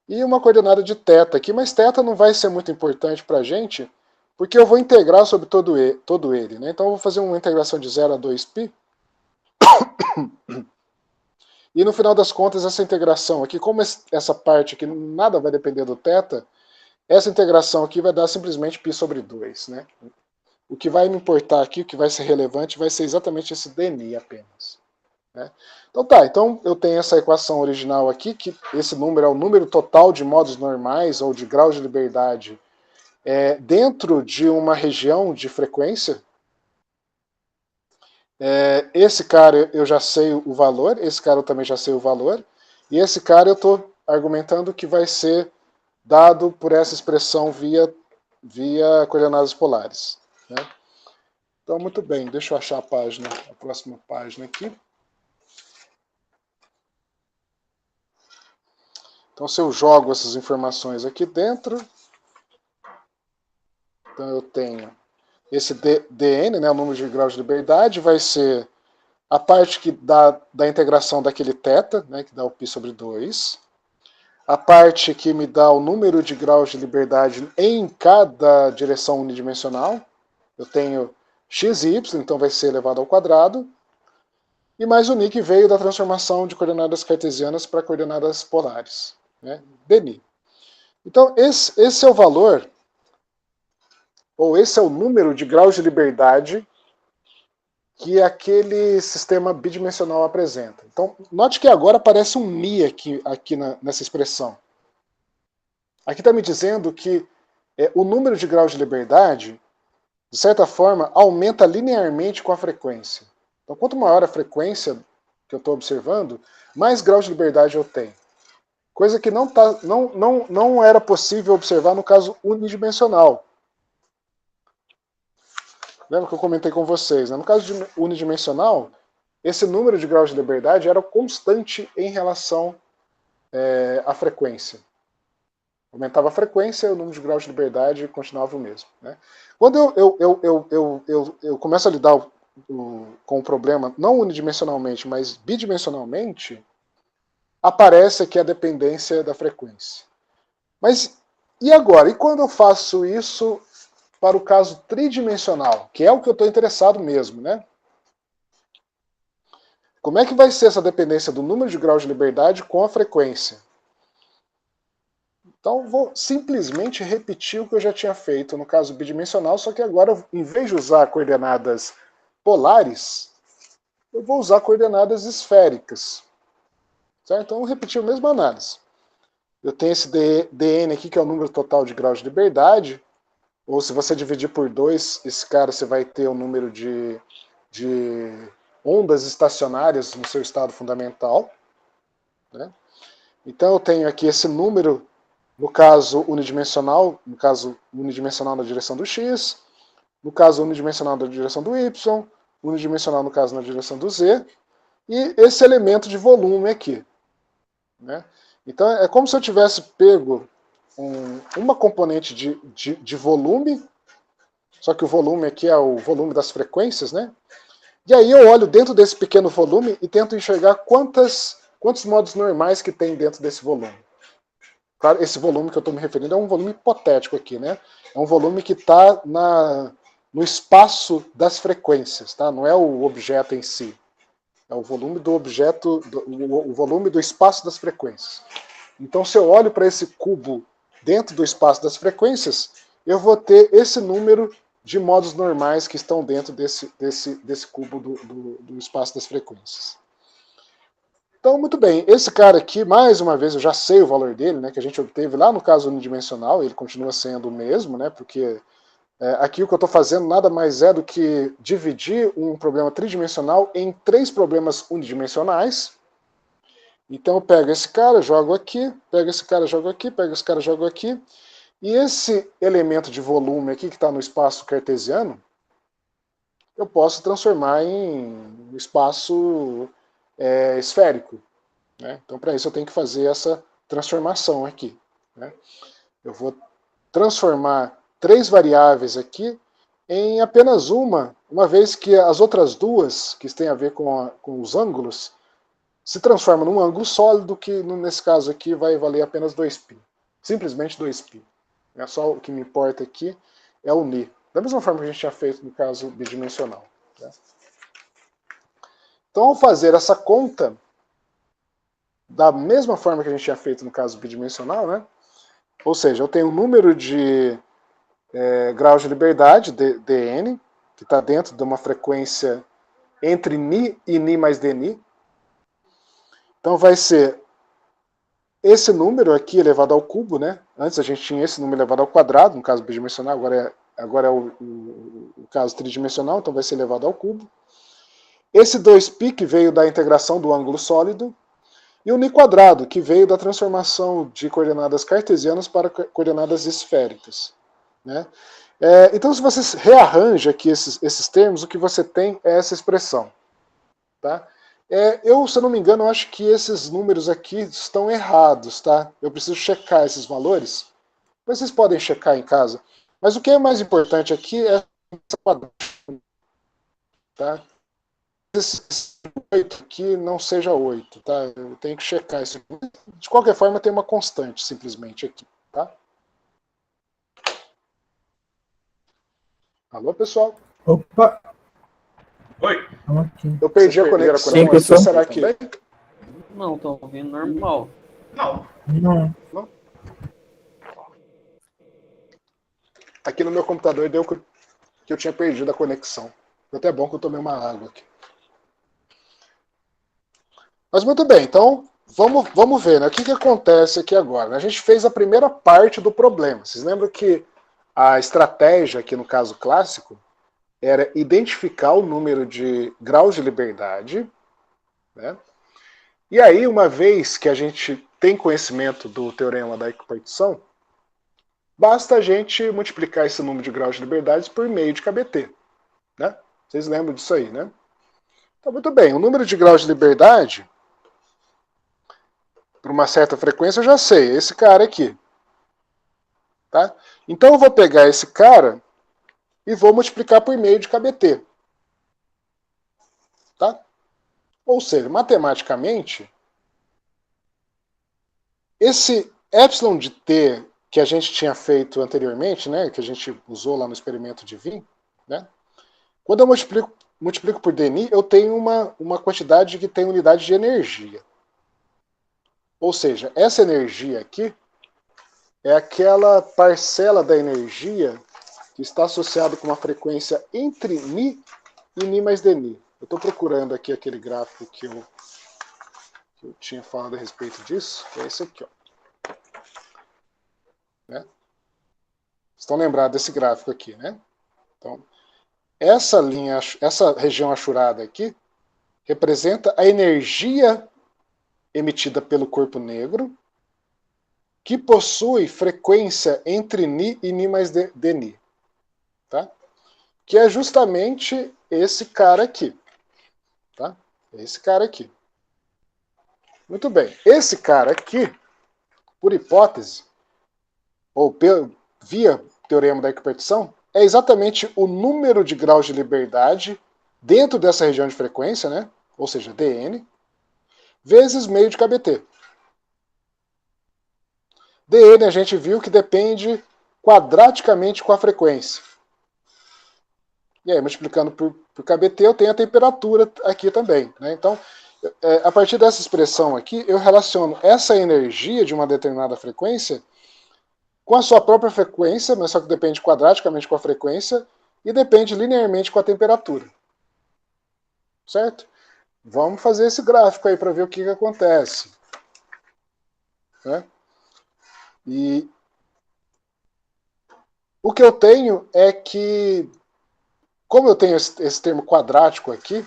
Speaker 1: E uma coordenada de θ aqui, mas θ não vai ser muito importante para a gente, porque eu vou integrar sobre todo ele. Né? Então eu vou fazer uma integração de 0 a 2π. E no final das contas, essa integração aqui, como essa parte aqui nada vai depender do θ, essa integração aqui vai dar simplesmente π sobre 2. Né? O que vai me importar aqui, o que vai ser relevante, vai ser exatamente esse dni apenas. Né? Então tá, então eu tenho essa equação original aqui, que esse número é o número total de modos normais ou de graus de liberdade dentro de uma região de frequência. Esse cara eu já sei o valor, esse cara eu também já sei o valor, e esse cara eu estou argumentando que vai ser dado por essa expressão via coordenadas polares. Né? Então, muito bem, deixa eu achar a próxima página aqui. Então, se eu jogo essas informações aqui dentro, então eu tenho esse dn, né, o número de graus de liberdade, vai ser a parte que dá da integração daquele θ, né, que dá o π sobre 2. A parte que me dá o número de graus de liberdade em cada direção unidimensional. Eu tenho x e y, então vai ser elevado ao quadrado. E mais o ni que veio da transformação de coordenadas cartesianas para coordenadas polares. Né, dni. Então, esse é o valor, ou esse é o número de graus de liberdade que aquele sistema bidimensional apresenta. Então, note que agora aparece um ni aqui nessa expressão. Aqui está me dizendo que o número de graus de liberdade, de certa forma, aumenta linearmente com a frequência. Então, quanto maior a frequência que eu estou observando, mais graus de liberdade eu tenho. Coisa que não era possível observar no caso unidimensional. Lembra que eu comentei com vocês? Né? No caso de unidimensional, esse número de graus de liberdade era constante em relação à frequência. Aumentava a frequência, o número de graus de liberdade continuava o mesmo. Né? Quando eu começo a lidar com o problema, não unidimensionalmente, mas bidimensionalmente, aparece aqui a dependência da frequência. Mas e agora? E quando eu faço isso para o caso tridimensional, que é o que eu estou interessado mesmo, né? Como é que vai ser essa dependência do número de graus de liberdade com a frequência? Então, vou simplesmente repetir o que eu já tinha feito no caso bidimensional, só que agora, em vez de usar coordenadas polares, eu vou usar coordenadas esféricas. Certo? Então, eu repeti a mesma análise. Eu tenho esse dn aqui, que é o número total de graus de liberdade, ou se você dividir por 2, esse cara você vai ter o número de ondas estacionárias no seu estado fundamental. Né? Então, eu tenho aqui esse número, no caso unidimensional na direção do x, no caso unidimensional na direção do y, unidimensional no caso na direção do z, e esse elemento de volume aqui. Né? Então é como se eu tivesse pego uma componente de volume, só que o volume aqui é o volume das frequências, né? E aí eu olho dentro desse pequeno volume e tento enxergar quantos modos normais que tem dentro desse volume. Claro, esse volume que eu estou me referindo é um volume hipotético aqui, né? É um volume que está no espaço das frequências, tá? Não é o objeto em si. É o volume do objeto, o volume do espaço das frequências. Então, se eu olho para esse cubo dentro do espaço das frequências, eu vou ter esse número de modos normais que estão dentro desse cubo do espaço das frequências. Então, muito bem, esse cara aqui, mais uma vez, eu já sei o valor dele, né, que a gente obteve lá no caso unidimensional, ele continua sendo o mesmo, né, porque aqui o que eu estou fazendo nada mais é do que dividir um problema tridimensional em 3 problemas unidimensionais. Então eu pego esse cara, jogo aqui, pego esse cara, jogo aqui, pego esse cara, jogo aqui, e esse elemento de volume aqui que está no espaço cartesiano, eu posso transformar em espaço esférico. Né? Então para isso eu tenho que fazer essa transformação aqui. Né? Eu vou transformar 3 variáveis aqui em apenas uma vez que as outras 2, que têm a ver com os ângulos, se transformam num ângulo sólido, que nesse caso aqui vai valer apenas 2π. Simplesmente 2π. Só o que me importa aqui é unir. Da mesma forma que a gente tinha feito no caso bidimensional. Né? Então, ao fazer essa conta, da mesma forma que a gente tinha feito no caso bidimensional, né? Ou seja, eu tenho um número de graus de liberdade, dn, que está dentro de uma frequência entre ni e ni mais dni. Então vai ser esse número aqui elevado ao cubo, né? Antes a gente tinha esse número elevado ao quadrado, no caso bidimensional, agora é o caso tridimensional, então vai ser elevado ao cubo. Esse 2π que veio da integração do ângulo sólido, e o ni quadrado, que veio da transformação de coordenadas cartesianas para coordenadas esféricas. Né? Então, se você rearranja aqui esses termos, o que você tem é essa expressão. Tá? Se eu não me engano, eu acho que esses números aqui estão errados. Tá? Eu preciso checar esses valores. Mas vocês podem checar em casa. Mas o que é mais importante aqui é essa quadrada. Tá? Esse 8 aqui não seja 8, tá? Eu tenho que checar isso. De qualquer forma, tem uma constante, simplesmente, aqui, tá? Alô, pessoal?
Speaker 3: Opa!
Speaker 2: Oi?
Speaker 1: Eu perdi a conexão.
Speaker 3: Sim, pessoal.
Speaker 1: Será que...
Speaker 4: Não, tô ouvindo normal.
Speaker 2: Não.
Speaker 3: Não.
Speaker 1: Aqui no meu computador deu que eu tinha perdido a conexão. Foi até bom que eu tomei uma água aqui. Mas muito bem, então, vamos ver, né? O que acontece aqui agora? A gente fez a primeira parte do problema. Vocês lembram que a estratégia, aqui no caso clássico, era identificar o número de graus de liberdade, né? E aí, uma vez que a gente tem conhecimento do teorema da equipartição, basta a gente multiplicar esse número de graus de liberdade por meio de KBT. Né? Vocês lembram disso aí, né? Então, muito bem. O número de graus de liberdade, por uma certa frequência, eu já sei. É esse cara aqui. Tá? Então, eu vou pegar esse cara e vou multiplicar por meio de KBT. Tá? Ou seja, matematicamente, esse epsilon de t que a gente tinha feito anteriormente, né, que a gente usou lá no experimento de Wien, né, quando eu multiplico por dni, eu tenho uma quantidade que tem unidade de energia. Ou seja, essa energia aqui é aquela parcela da energia que está associada com uma frequência entre ni e ni mais dni. Eu estou procurando aqui aquele gráfico que eu tinha falado a respeito disso, que é esse aqui, ó. Né? Estão lembrados desse gráfico aqui, né? Então, essa linha, essa região achurada aqui, representa a energia emitida pelo corpo negro, que possui frequência entre ni e ni mais dni, tá? Que é justamente esse cara aqui, tá? Esse cara aqui. Muito bem. Esse cara aqui, por hipótese, ou via teorema da equipartição, é exatamente o número de graus de liberdade dentro dessa região de frequência, né? Ou seja, dn, vezes meio de KBT. dn a gente viu que depende quadraticamente com a frequência. E aí, multiplicando por KBT, eu tenho a temperatura aqui também. Né? Então, a partir dessa expressão aqui, eu relaciono essa energia de uma determinada frequência com a sua própria frequência, mas só que depende quadraticamente com a frequência e depende linearmente com a temperatura. Certo? Vamos fazer esse gráfico aí para ver o que acontece. Né? E o que eu tenho é que, como eu tenho esse termo quadrático aqui,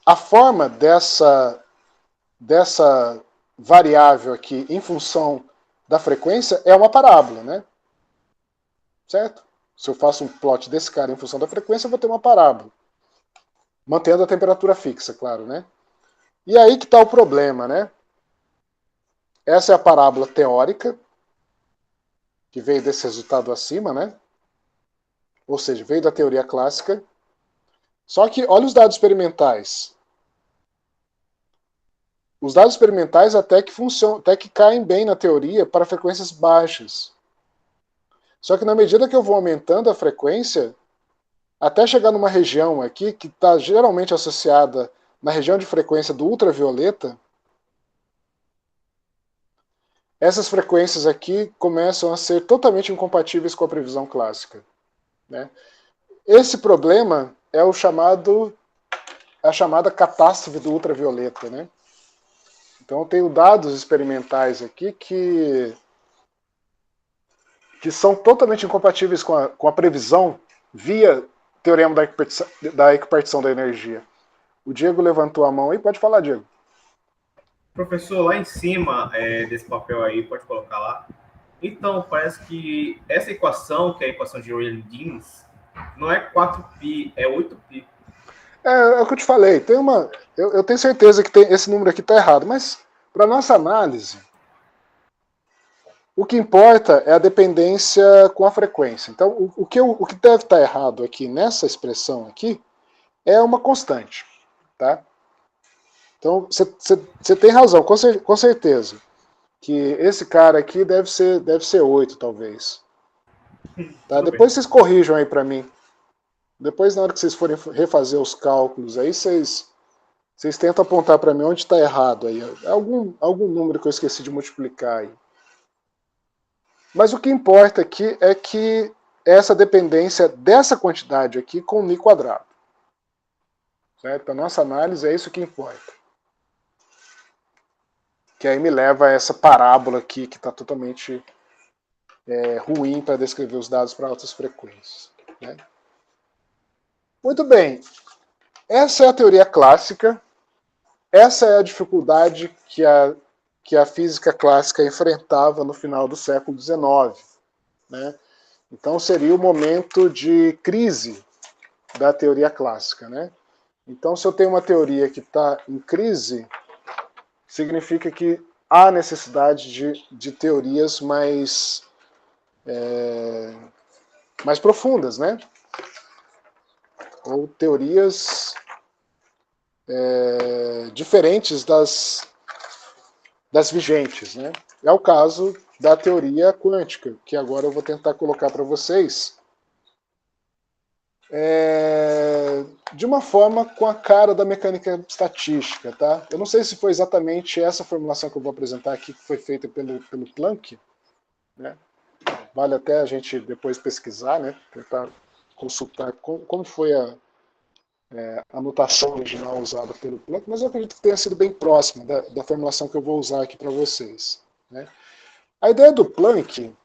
Speaker 1: a forma dessa variável aqui em função da frequência é uma parábola, né? Certo? Se eu faço um plot desse cara em função da frequência, eu vou ter uma parábola. Mantendo a temperatura fixa, claro, né? E aí que está o problema, né? Essa é a parábola teórica, que veio desse resultado acima, né? Ou seja, veio da teoria clássica. Só que olha os dados experimentais. Os dados experimentais até que funcionam, até que caem bem na teoria para frequências baixas. Só que na medida que eu vou aumentando a frequência, até chegar numa região aqui que está geralmente associada na região de frequência do ultravioleta, essas frequências aqui começam a ser totalmente incompatíveis com a previsão clássica. Né? Esse problema é a chamada catástrofe do ultravioleta. Né? Então eu tenho dados experimentais aqui que são totalmente incompatíveis com a previsão via teorema da equipartição da energia. O Diego levantou a mão aí, pode falar, Diego.
Speaker 2: Professor, lá em cima desse papel aí, pode colocar lá. Então, parece que essa equação, que é a equação de Rayleigh-Jeans, não é 4π, é 8π.
Speaker 1: É o que eu te falei. Eu tenho certeza que esse número aqui está errado, mas para nossa análise, o que importa é a dependência com a frequência. Então, o que deve estar errado aqui nessa expressão aqui é uma constante. Tá? Então, você tem razão, com certeza, que esse cara aqui deve ser 8, talvez. Tá? Depois vocês corrijam aí para mim. Depois, na hora que vocês forem refazer os cálculos, aí vocês tentam apontar para mim onde está errado. Aí. Algum número que eu esqueci de multiplicar aí. Mas o que importa aqui é que essa dependência dessa quantidade aqui com μ quadrado. Certo? Para nossa análise é isso que importa. Que aí me leva a essa parábola aqui, que está totalmente ruim para descrever os dados para altas frequências. Né? Muito bem. Essa é a teoria clássica. Essa é a dificuldade que a física clássica enfrentava no final do século XIX. Né? Então seria o momento de crise da teoria clássica. Né? Então, se eu tenho uma teoria que está em crise, significa que há necessidade de teorias mais profundas, né? Ou teorias diferentes das vigentes, né? É o caso da teoria quântica, que agora eu vou tentar colocar para vocês de uma forma com a cara da mecânica estatística, tá? Eu não sei se foi exatamente essa formulação que eu vou apresentar aqui que foi feita pelo Planck, né? Vale até a gente depois pesquisar, né? Tentar consultar como foi a notação original usada pelo Planck, mas eu acredito que tenha sido bem próxima da formulação que eu vou usar aqui para vocês. Né? A ideia do Planck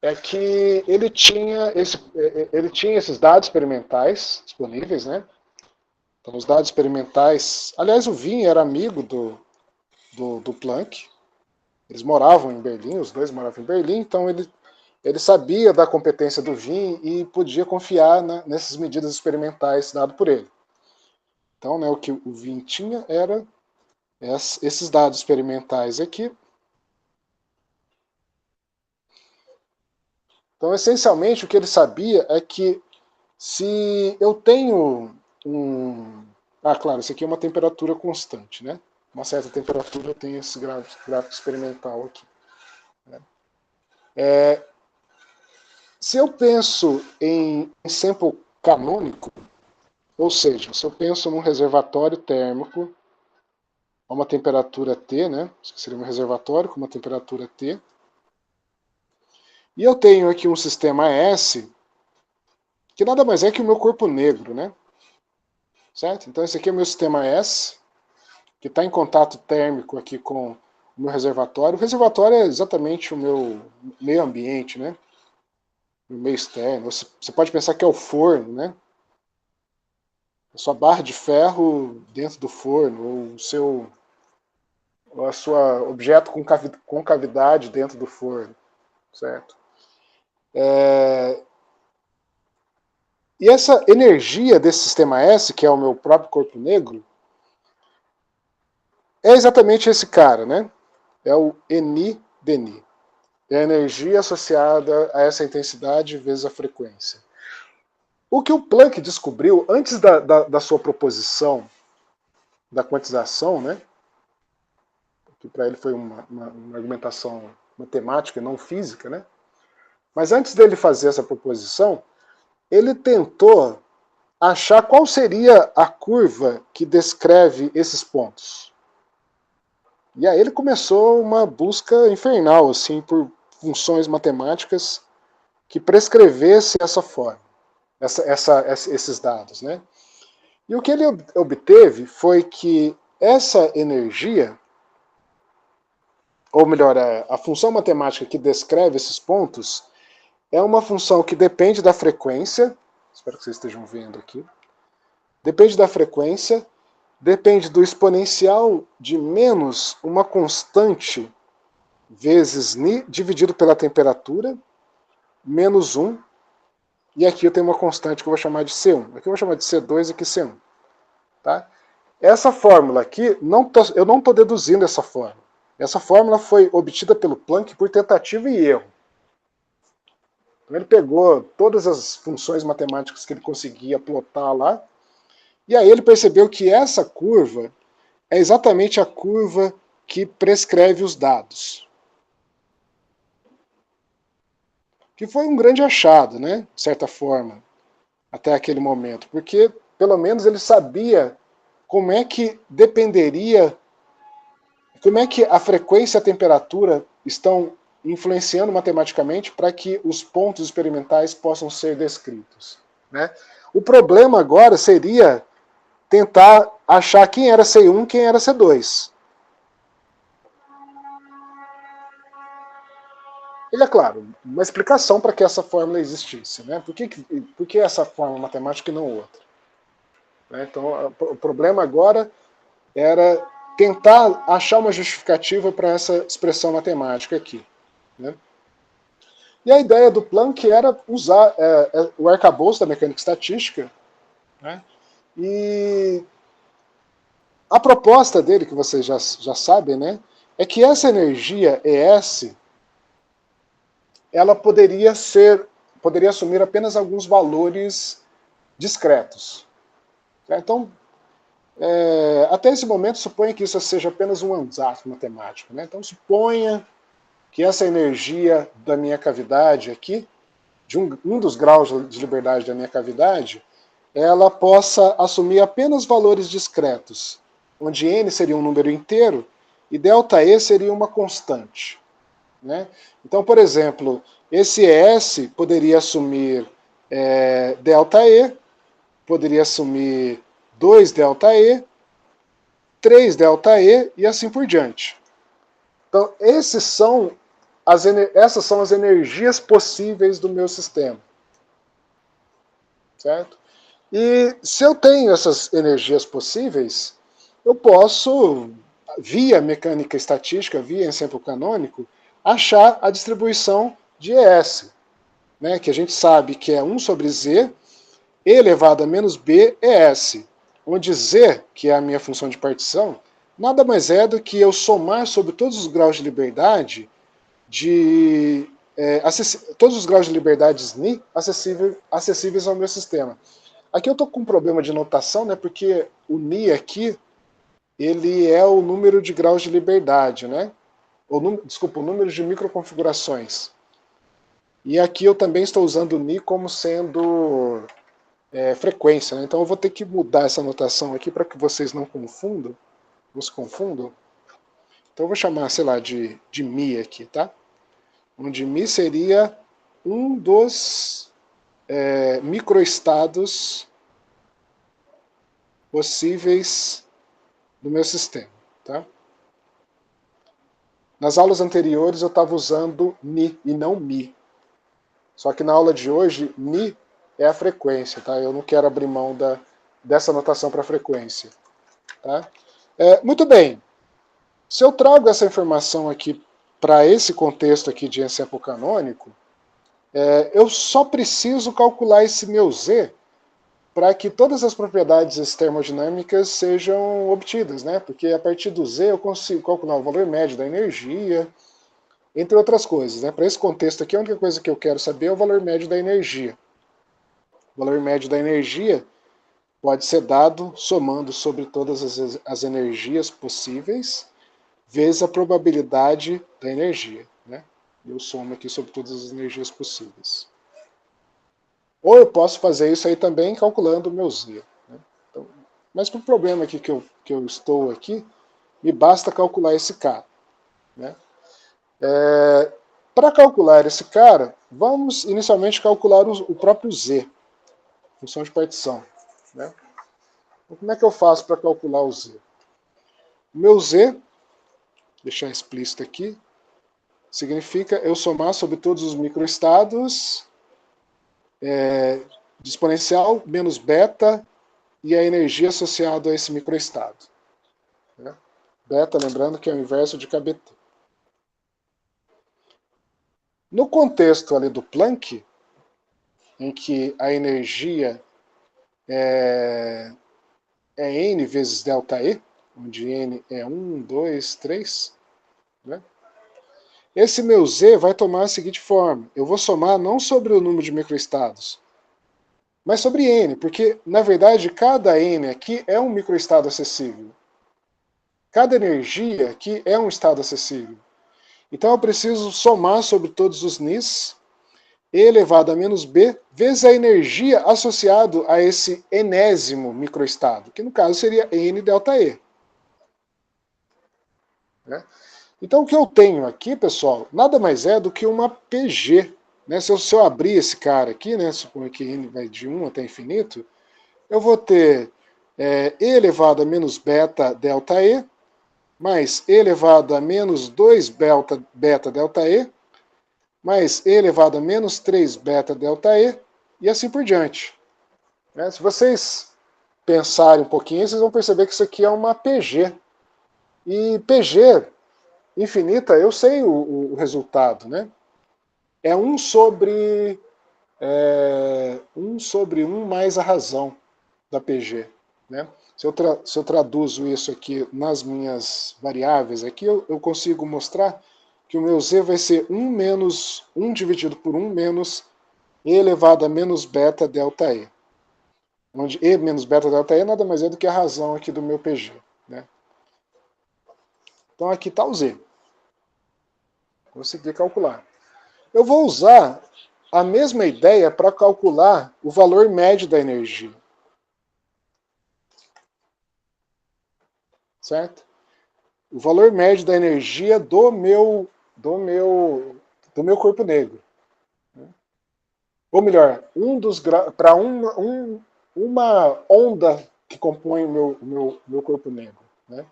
Speaker 1: é que ele tinha esses dados experimentais disponíveis, né? Então, os dados experimentais... Aliás, o Wien era amigo do Planck. Eles moravam em Berlim, os dois moravam em Berlim, então ele sabia da competência do Wien e podia confiar nessas medidas experimentais dadas por ele. Então, né, o que o Wien tinha era esses dados experimentais aqui. Então, essencialmente, o que ele sabia é que se eu tenho claro, isso aqui é uma temperatura constante, né? Uma certa temperatura eu tenho esse gráfico experimental aqui. Né? Se eu penso em sample canônico, ou seja, se eu penso num reservatório térmico a uma temperatura T, né? Isso seria um reservatório com uma temperatura T, e eu tenho aqui um sistema S, que nada mais é que o meu corpo negro, né? Certo? Então esse aqui é o meu sistema S, que está em contato térmico aqui com o meu reservatório. O reservatório é exatamente o meu meio ambiente, né? O meio externo. Você pode pensar que é o forno, né? A sua barra de ferro dentro do forno, ou a sua objeto com cavidade dentro do forno, certo? E essa energia desse sistema S, que é o meu próprio corpo negro, é exatamente esse cara, né? É o NI-DNI. É a energia associada a essa intensidade vezes a frequência. O que o Planck descobriu antes da sua proposição da quantização, né? Que para ele foi uma argumentação matemática, não física, né? Mas antes dele fazer essa proposição, ele tentou achar qual seria a curva que descreve esses pontos. E aí ele começou uma busca infernal, assim, por funções matemáticas que prescrevesse essa forma, esses dados, né? E o que ele obteve foi que essa energia, ou melhor, a função matemática que descreve esses pontos, é uma função que depende da frequência, espero que vocês estejam vendo aqui, depende da frequência, depende do exponencial de menos uma constante vezes Ni dividido pela temperatura, menos 1, e aqui eu tenho uma constante que eu vou chamar de C1. Aqui eu vou chamar de C2 e aqui C1. Tá? Essa fórmula aqui, eu não estou deduzindo essa fórmula. Essa fórmula foi obtida pelo Planck por tentativa e erro. Então ele pegou todas as funções matemáticas que ele conseguia plotar lá, e aí ele percebeu que essa curva é exatamente a curva que prescreve os dados. Que foi um grande achado, né, de certa forma, até aquele momento, porque pelo menos ele sabia como é que dependeria, como é que a frequência e a temperatura estão influenciando matematicamente para que os pontos experimentais possam ser descritos. Né? O problema agora seria tentar achar quem era C1 e quem era C2. Ele é, claro, uma explicação para que essa fórmula existisse. Né? Por que essa fórmula matemática e não outra? Né? Então, o problema agora era tentar achar uma justificativa para essa expressão matemática aqui. Né? E a ideia do Planck era usar o arcabouço da mecânica estatística, né? E a proposta dele, que vocês já sabem, né, é que essa energia ES ela poderia assumir apenas alguns valores discretos. Então, até esse momento, suponha que isso seja apenas um desastre matemático. Né? Então, suponha que essa energia da minha cavidade aqui, de um dos graus de liberdade da minha cavidade, ela possa assumir apenas valores discretos, onde n seria um número inteiro e ΔE seria uma constante. Né? Então, por exemplo, esse ES poderia assumir ΔE, poderia assumir 2ΔE, 3ΔE e assim por diante. Então, essas são as energias possíveis do meu sistema. Certo? E se eu tenho essas energias possíveis, eu posso, via mecânica estatística, via exemplo canônico, achar a distribuição de ES, né, que a gente sabe que é 1 sobre Z elevado a menos B ES, onde Z, que é a minha função de partição, nada mais é do que eu somar sobre todos os graus de liberdade todos os graus de liberdades Ni acessíveis ao meu sistema. Aqui eu estou com um problema de notação, né, porque o Ni aqui ele é o número de graus de liberdade, né? O número de microconfigurações. E aqui eu também estou usando o Ni como sendo frequência, né? Então eu vou ter que mudar essa notação aqui para que vocês não se confundam. Então eu vou chamar, sei lá, de Mi aqui, tá? Onde Mi seria um dos microestados possíveis do meu sistema. Tá? Nas aulas anteriores eu estava usando Ni e não Mi. Só que na aula de hoje, Mi é a frequência. Tá? Eu não quero abrir mão dessa notação para frequência. Tá? Muito bem. Se eu trago essa informação aqui para esse contexto aqui de ensemble canônico, eu só preciso calcular esse meu Z para que todas as propriedades termodinâmicas sejam obtidas, né? Porque a partir do Z eu consigo calcular o valor médio da energia, entre outras coisas. Né? Para esse contexto aqui, a única coisa que eu quero saber é o valor médio da energia. O valor médio da energia pode ser dado somando sobre todas as energias possíveis, vezes a probabilidade da energia. Né? Eu somo aqui sobre todas as energias possíveis. Ou eu posso fazer isso aí também calculando o meu Z. Né? Então, mas para o problema aqui que eu estou aqui, me basta calcular esse cara. Né? Para calcular esse cara, vamos inicialmente calcular o próprio Z, função de partição. Né? Então, como é que eu faço para calcular o Z? O meu Z, deixar explícito aqui, significa eu somar sobre todos os microestados de exponencial menos beta e a energia associada a esse microestado. Né? Beta, lembrando que é o inverso de kBt. No contexto ali do Planck, em que a energia é N vezes ΔE, onde N é 1, 2, 3, né? Esse meu Z vai tomar a seguinte forma. Eu vou somar não sobre o número de microestados, mas sobre N, porque, na verdade, cada N aqui é um microestado acessível. Cada energia aqui é um estado acessível. Então eu preciso somar sobre todos os Nis, E elevado a menos B, vezes a energia associada a esse enésimo microestado, que no caso seria N ΔE. Né? Então o que eu tenho aqui, pessoal, nada mais é do que uma PG. Né? Se eu abrir esse cara aqui, né, suponho que N vai de 1 até infinito, eu vou ter E elevado a menos beta ΔE, mais E elevado a menos 2 beta ΔE, mais E elevado a menos 3 beta delta E, e assim por diante. Né? Se vocês pensarem um pouquinho, vocês vão perceber que isso aqui é uma PG. E PG infinita, eu sei o resultado, né? É 1 sobre 1 mais a razão da PG. Né? Se eu traduzo isso aqui nas minhas variáveis, aqui eu consigo mostrar que o meu Z vai ser 1 menos 1 dividido por 1 menos E elevado a menos beta delta E. Onde E menos beta delta E nada mais é do que a razão aqui do meu PG. Né? Então aqui está o Z. Vou conseguir calcular. Eu vou usar a mesma ideia para calcular o valor médio da energia. Certo? O valor médio da energia do meu corpo negro. Ou melhor, para uma onda que compõe o meu corpo negro. Né?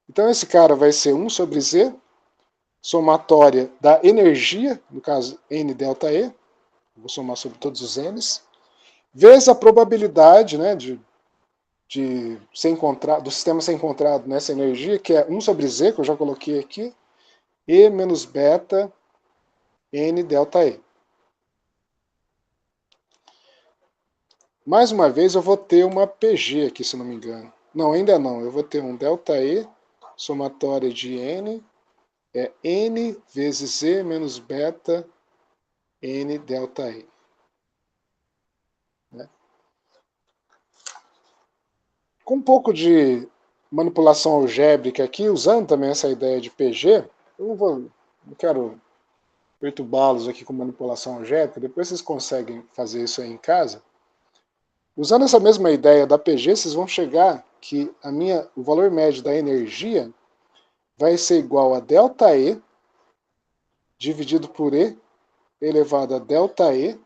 Speaker 1: Então esse cara vai ser 1 sobre Z, somatória da energia, no caso N delta E, vou somar sobre todos os N's, vezes a probabilidade, né, de ser encontrado, do sistema ser encontrado nessa energia, que é 1 sobre Z, que eu já coloquei aqui, E menos beta N delta E. Mais uma vez eu vou ter uma PG aqui, se não me engano. Não, ainda não. Eu vou ter um delta E, somatória de N, é N vezes E menos beta N delta E. Né? Com um pouco de manipulação algébrica aqui, usando também essa ideia de PG, eu não quero perturbá-los aqui com manipulação algébrica, depois vocês conseguem fazer isso aí em casa. Usando essa mesma ideia da PG, vocês vão chegar que o valor médio da energia vai ser igual a delta E dividido por E elevado a delta E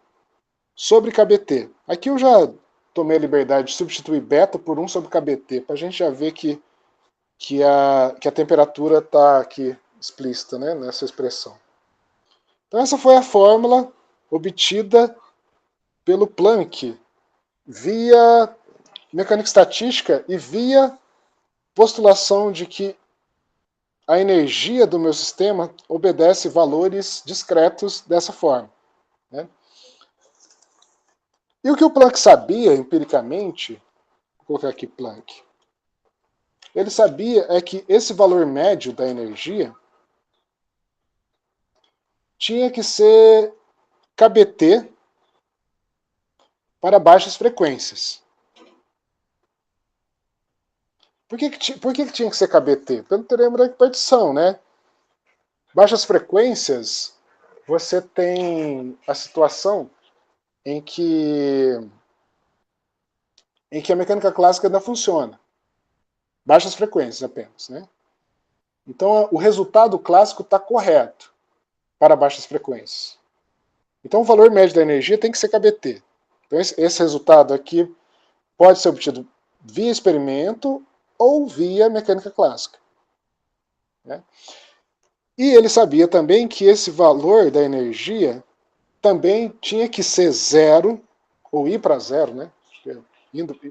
Speaker 1: sobre KBT. Aqui eu já tomei a liberdade de substituir beta por 1 sobre KBT, para a gente já ver que a temperatura está aqui explícita, né, nessa expressão. Então essa foi a fórmula obtida pelo Planck via mecânica estatística e via postulação de que a energia do meu sistema obedece valores discretos dessa forma. Né? E o que o Planck sabia empiricamente, vou colocar aqui Planck, ele sabia é que esse valor médio da energia tinha que ser KBT para baixas frequências. Por que tinha que ser KBT? Pelo teorema da repartição, né? Baixas frequências, você tem a situação em que a mecânica clássica ainda funciona. Baixas frequências apenas, né? Então o resultado clássico está correto para baixas frequências. Então o valor médio da energia tem que ser KBT. Então esse resultado aqui pode ser obtido via experimento ou via mecânica clássica. Né? E ele sabia também que esse valor da energia também tinha que ser zero, ou ir para zero, né?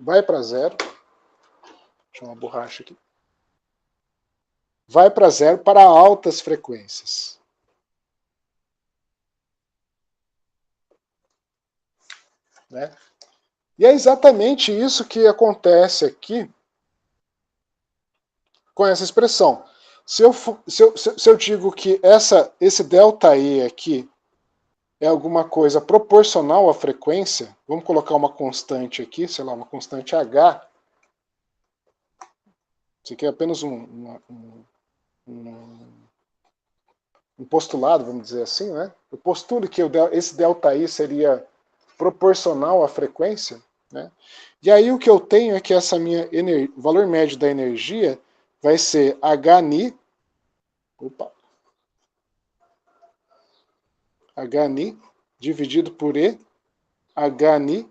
Speaker 1: Vai para zero. Deixa eu uma borracha aqui. Vai para zero para altas frequências. Né? E é exatamente isso que acontece aqui com essa expressão. Se eu digo que esse ΔE aqui é alguma coisa proporcional à frequência, vamos colocar uma constante aqui, sei lá, uma constante H. Isso aqui é apenas um postulado, vamos dizer assim, né? Eu postulo que esse ΔI seria proporcional à frequência, né? E aí o que eu tenho é que o valor médio da energia vai ser HNI, HNI dividido por E, HNI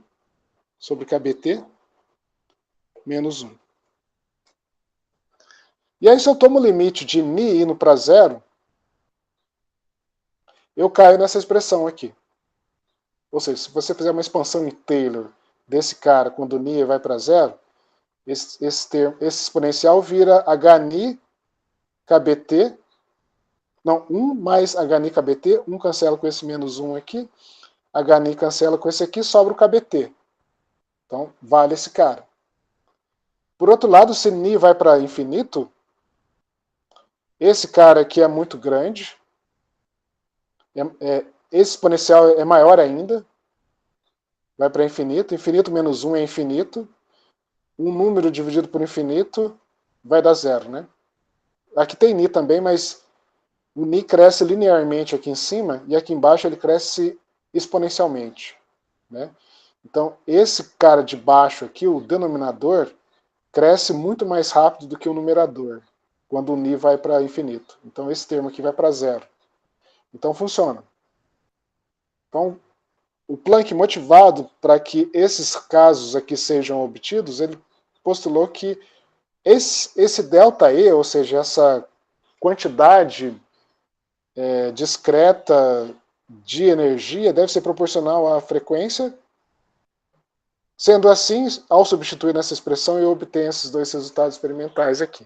Speaker 1: sobre KBT, menos 1. E aí se eu tomo o limite de Ni indo para zero, eu caio nessa expressão aqui. Ou seja, se você fizer uma expansão em Taylor desse cara, quando o Ni vai para zero, esse exponencial vira HNi KBT, não, 1 mais HNi KBT, 1 cancela com esse menos 1 aqui, HNi cancela com esse aqui, sobra o KBT. Então, vale esse cara. Por outro lado, se Ni vai para infinito, esse cara aqui é muito grande, esse exponencial é maior ainda, vai para infinito, infinito menos 1 é infinito, um número dividido por infinito vai dar zero, né? Aqui tem Ni também, mas o Ni cresce linearmente aqui em cima e aqui embaixo ele cresce exponencialmente, né? Então, esse cara de baixo aqui, o denominador, cresce muito mais rápido do que o numerador, quando o Ni vai para infinito. Então, esse termo aqui vai para zero. Então, funciona. Então, o Planck, motivado para que esses casos aqui sejam obtidos, ele postulou que esse ΔE, ou seja, essa quantidade discreta de energia, deve ser proporcional à frequência. Sendo assim, ao substituir nessa expressão, eu obtenho esses dois resultados experimentais aqui.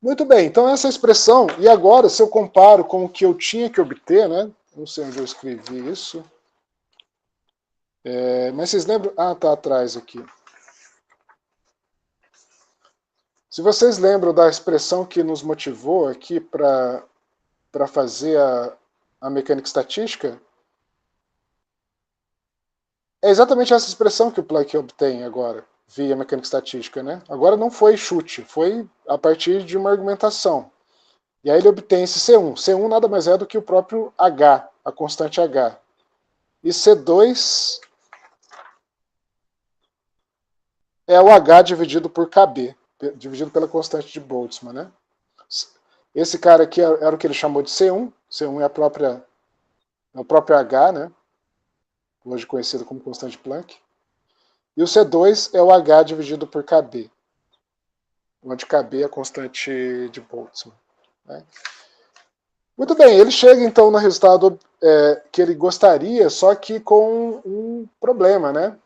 Speaker 1: Muito bem, então essa expressão, e agora se eu comparo com o que eu tinha que obter, né? Não sei onde eu escrevi isso. Mas vocês lembram? Ah, tá atrás aqui. Se vocês lembram da expressão que nos motivou aqui para fazer a mecânica estatística, é exatamente essa expressão que o Planck obtém agora, via mecânica estatística, né? Agora não foi chute, foi a partir de uma argumentação. E aí ele obtém esse C1. C1 nada mais é do que o próprio H, a constante H. E C2 é o H dividido por KB, dividido pela constante de Boltzmann, né? Esse cara aqui era o que ele chamou de C1. C1 é o próprio H, né? Hoje conhecido como constante de Planck. E o C2 é o H dividido por KB, onde KB é a constante de Boltzmann, né? Muito bem, ele chega então no resultado que ele gostaria, só que com um problema, né?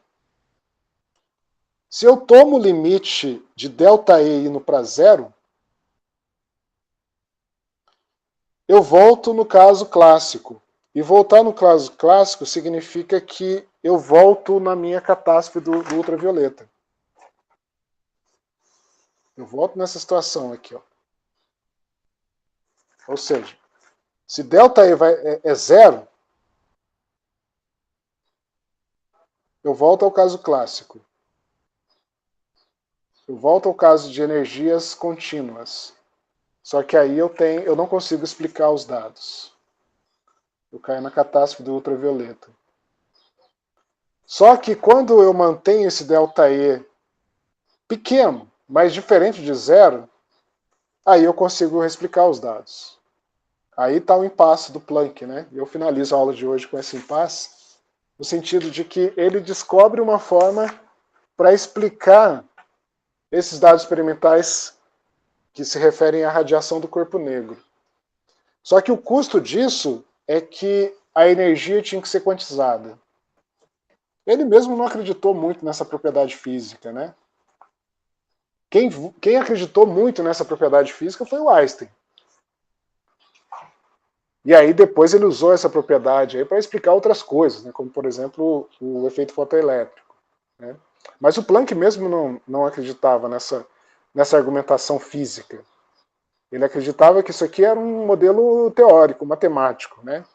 Speaker 1: Se eu tomo o limite de ΔE indo para zero, eu volto no caso clássico. E voltar no caso clássico significa que eu volto na minha catástrofe do ultravioleta. Eu volto nessa situação aqui, ó. Ou seja, se ΔE é zero, eu volto ao caso clássico. Eu volto ao caso de energias contínuas. Só que aí eu não consigo explicar os dados. Eu caio na catástrofe do ultravioleta. Só que quando eu mantenho esse ΔE pequeno, mas diferente de zero, aí eu consigo explicar os dados. Aí está o impasse do Planck, né? Eu finalizo a aula de hoje com esse impasse, no sentido de que ele descobre uma forma para explicar esses dados experimentais que se referem à radiação do corpo negro. Só que o custo disso é que a energia tinha que ser quantizada. Ele mesmo não acreditou muito nessa propriedade física, né? Quem acreditou muito nessa propriedade física foi o Einstein. E aí depois ele usou essa propriedade para explicar outras coisas, né? Como por exemplo o efeito fotoelétrico, né? Mas o Planck mesmo não acreditava nessa argumentação física. Ele acreditava que isso aqui era um modelo teórico, matemático, né?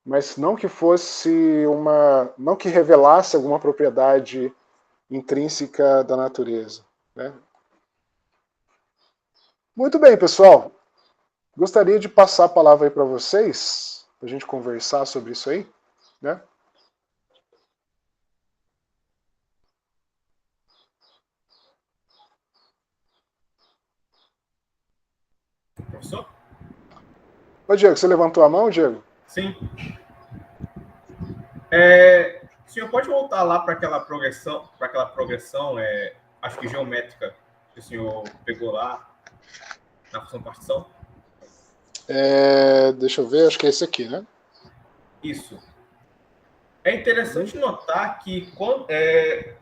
Speaker 1: Mas não que não que revelasse alguma propriedade intrínseca da natureza, né? Muito bem, pessoal. Gostaria de passar a palavra aí para vocês, para a gente conversar sobre isso aí, né?
Speaker 2: Professor?
Speaker 1: Ô, Diego, você levantou a mão, Diego?
Speaker 2: Sim. O senhor pode voltar lá para aquela progressão, acho que geométrica, que o senhor pegou lá na função partição?
Speaker 1: Deixa eu ver, acho que é esse aqui, né?
Speaker 2: Isso. É interessante notar que,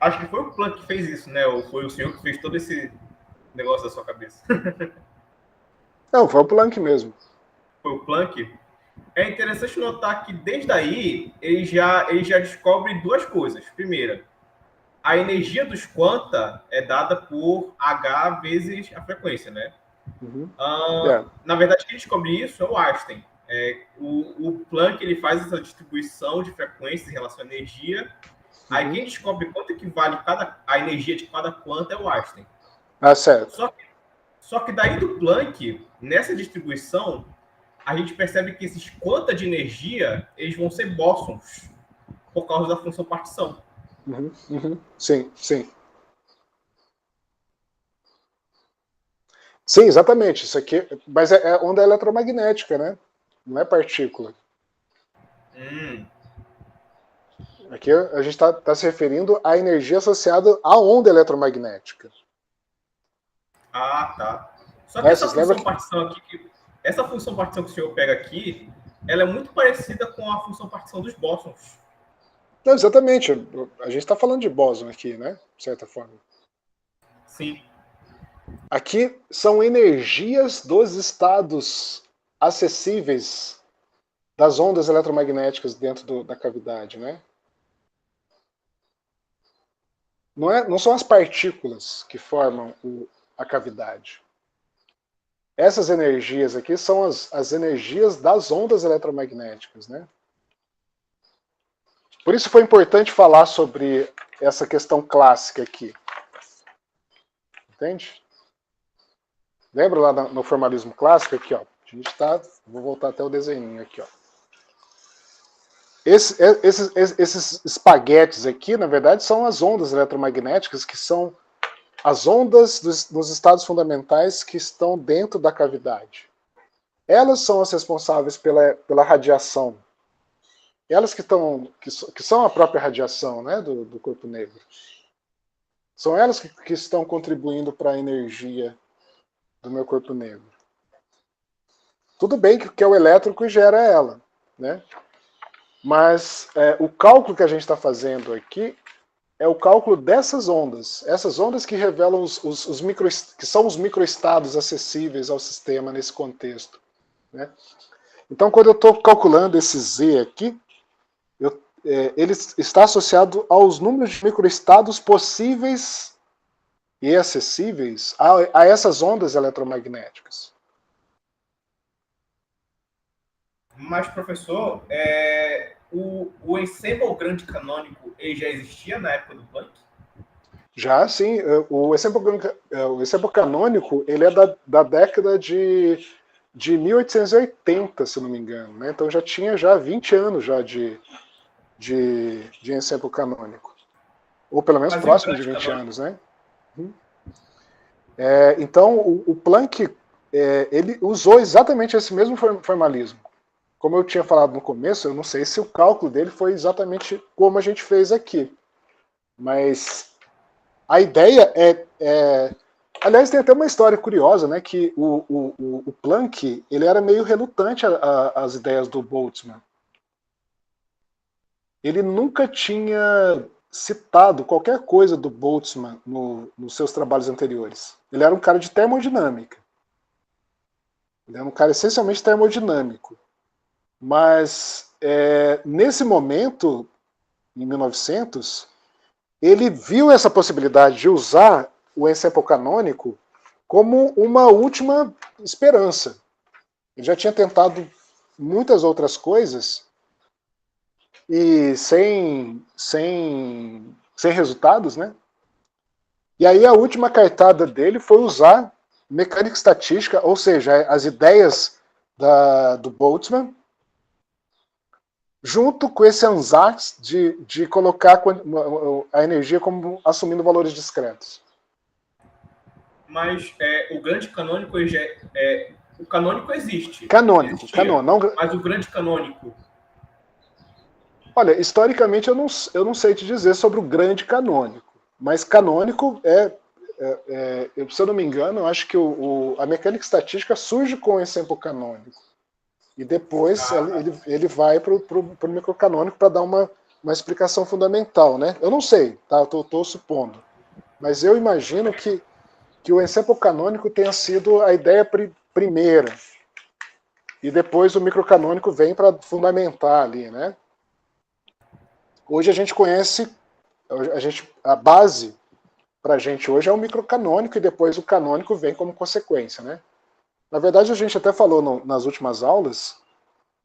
Speaker 2: acho que foi o Planck que fez isso, né? Ou foi o senhor que fez todo esse negócio da sua cabeça?
Speaker 1: Não, foi o Planck mesmo.
Speaker 2: Foi o Planck? É interessante notar que, desde aí, ele já descobre duas coisas. Primeira, a energia dos quanta é dada por H vezes a frequência, né?
Speaker 1: Uhum.
Speaker 2: Na verdade, quem descobre isso é o Einstein. O Planck ele faz essa distribuição de frequências em relação à energia. Aí quem descobre quanto equivale a energia de cada quanta é o Einstein.
Speaker 1: Ah, certo.
Speaker 2: Só que daí do Planck, nessa distribuição, a gente percebe que esses quanta de energia eles vão ser bósons por causa da função partição.
Speaker 1: Sim, sim. Sim, exatamente. Isso aqui, mas é onda eletromagnética, né? Não é partícula. Aqui a gente está se referindo à energia associada à onda eletromagnética.
Speaker 2: Ah, tá. Só que essa
Speaker 1: Vocês lembram
Speaker 2: função partição aqui, essa função partição que o senhor pega aqui, ela é muito parecida com a função partição dos bósons.
Speaker 1: Não, exatamente. A gente está falando de bóson aqui, né? De certa forma.
Speaker 2: Sim.
Speaker 1: Aqui são energias dos estados acessíveis das ondas eletromagnéticas dentro da cavidade, né? Não são as partículas que formam a cavidade. Essas energias aqui são as energias das ondas eletromagnéticas, né? Por isso foi importante falar sobre essa questão clássica aqui. Entende? Lembra lá no formalismo clássico aqui, ó? A gente tá, vou voltar até o desenho aqui, ó. Esses espaguetes aqui, na verdade, são as ondas eletromagnéticas, que são as ondas dos estados fundamentais que estão dentro da cavidade. Elas são as responsáveis pela radiação. Elas que são a própria radiação, né, do corpo negro. São elas que estão contribuindo para a energia do meu corpo negro. Tudo bem que é o elétron que gera ela, né? Mas o cálculo que a gente está fazendo aqui é o cálculo dessas ondas. Essas ondas que revelam que são os microestados acessíveis ao sistema nesse contexto, né? Então, quando eu estou calculando esse Z aqui, ele está associado aos números de microestados possíveis e acessíveis a essas ondas eletromagnéticas.
Speaker 2: Mas, professor, o ensemble grande canônico ele já existia na época do Planck?
Speaker 1: Já, sim. O ensemble canônico ele é da década de 1880, se não me engano. Né? Então já tinha 20 anos já de ensemble canônico. Ou pelo menos próximo de 20 anos. Né? Então o Planck ele usou exatamente esse mesmo formalismo. Como eu tinha falado no começo, eu não sei se o cálculo dele foi exatamente como a gente fez aqui. Mas a ideia aliás, tem até uma história curiosa, né? Que o Planck ele era meio relutante às ideias do Boltzmann. Ele nunca tinha citado qualquer coisa do Boltzmann nos seus trabalhos anteriores. Ele era um cara de termodinâmica. Ele era um cara essencialmente termodinâmico. Mas nesse momento, em 1900, ele viu essa possibilidade de usar o ensemble canônico como uma última esperança. Ele já tinha tentado muitas outras coisas e sem resultados, né? E aí a última cartada dele foi usar mecânica estatística, ou seja, as ideias do Boltzmann, junto com esse ansatz de colocar a energia como assumindo valores discretos.
Speaker 2: Mas o grande canônico, o canônico existe.
Speaker 1: Canônico.
Speaker 2: Mas o grande canônico...
Speaker 1: Olha, historicamente eu não sei te dizer sobre o grande canônico, mas canônico se eu não me engano, eu acho que a mecânica estatística surge com o ensemble canônico. E depois ele vai para o microcanônico para dar uma explicação fundamental, né? Eu não sei, tá? Estou supondo. Mas eu imagino que o ensemble canônico tenha sido a ideia primeira. E depois o microcanônico vem para fundamentar ali, né? Hoje a gente conhece, a base para a gente hoje é o microcanônico e depois o canônico vem como consequência, né? Na verdade, a gente até falou nas últimas aulas,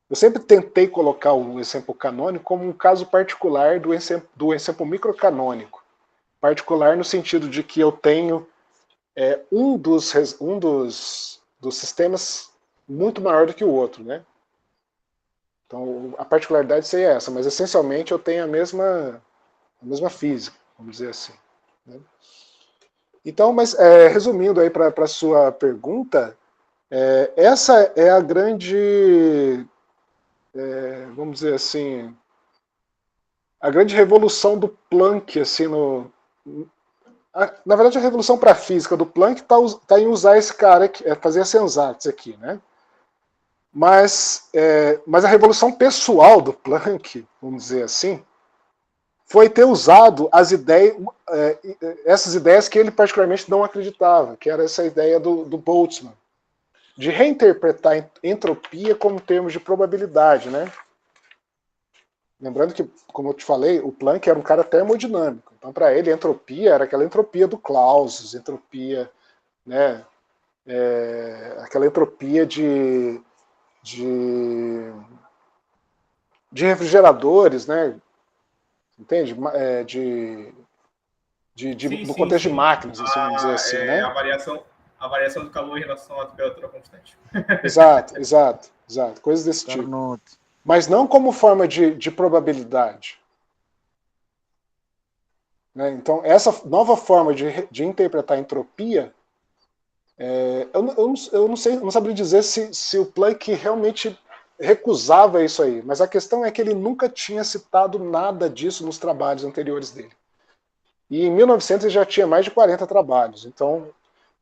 Speaker 1: eu sempre tentei colocar o ensemble canônico como um caso particular do ensemble microcanônico. Particular no sentido de que eu tenho um dos sistemas muito maior do que o outro, né? Então, a particularidade seria essa, mas essencialmente eu tenho a mesma física, vamos dizer assim. Né? Então, mas resumindo aí para a sua pergunta, essa é a grande, vamos dizer assim, a grande revolução do Planck, assim, na verdade a revolução para a física do Planck está em usar esse cara, fazer a Sensats aqui, né? Mas a revolução pessoal do Planck, vamos dizer assim, foi ter usado essas ideias que ele particularmente não acreditava, que era essa ideia do Boltzmann, de reinterpretar entropia como termos de probabilidade, né? Lembrando que, como eu te falei, o Planck era um cara termodinâmico. Então, para ele, a entropia era aquela entropia do Clausius, entropia, né? Aquela entropia de refrigeradores, né? Entende?
Speaker 2: Sim,
Speaker 1: No
Speaker 2: sim,
Speaker 1: contexto de
Speaker 2: sim.
Speaker 1: máquinas, assim, vamos dizer assim, né?
Speaker 2: A variação do calor em relação à temperatura constante.
Speaker 1: Exato, exato, exato. Coisas desse tipo.
Speaker 3: Carnot.
Speaker 1: Mas não como forma de probabilidade. Né? Então, essa nova forma de interpretar a entropia, eu não sei, não saberia dizer se o Planck realmente recusava isso aí, mas a questão é que ele nunca tinha citado nada disso nos trabalhos anteriores dele. E em 1900 ele já tinha mais de 40 trabalhos. Então,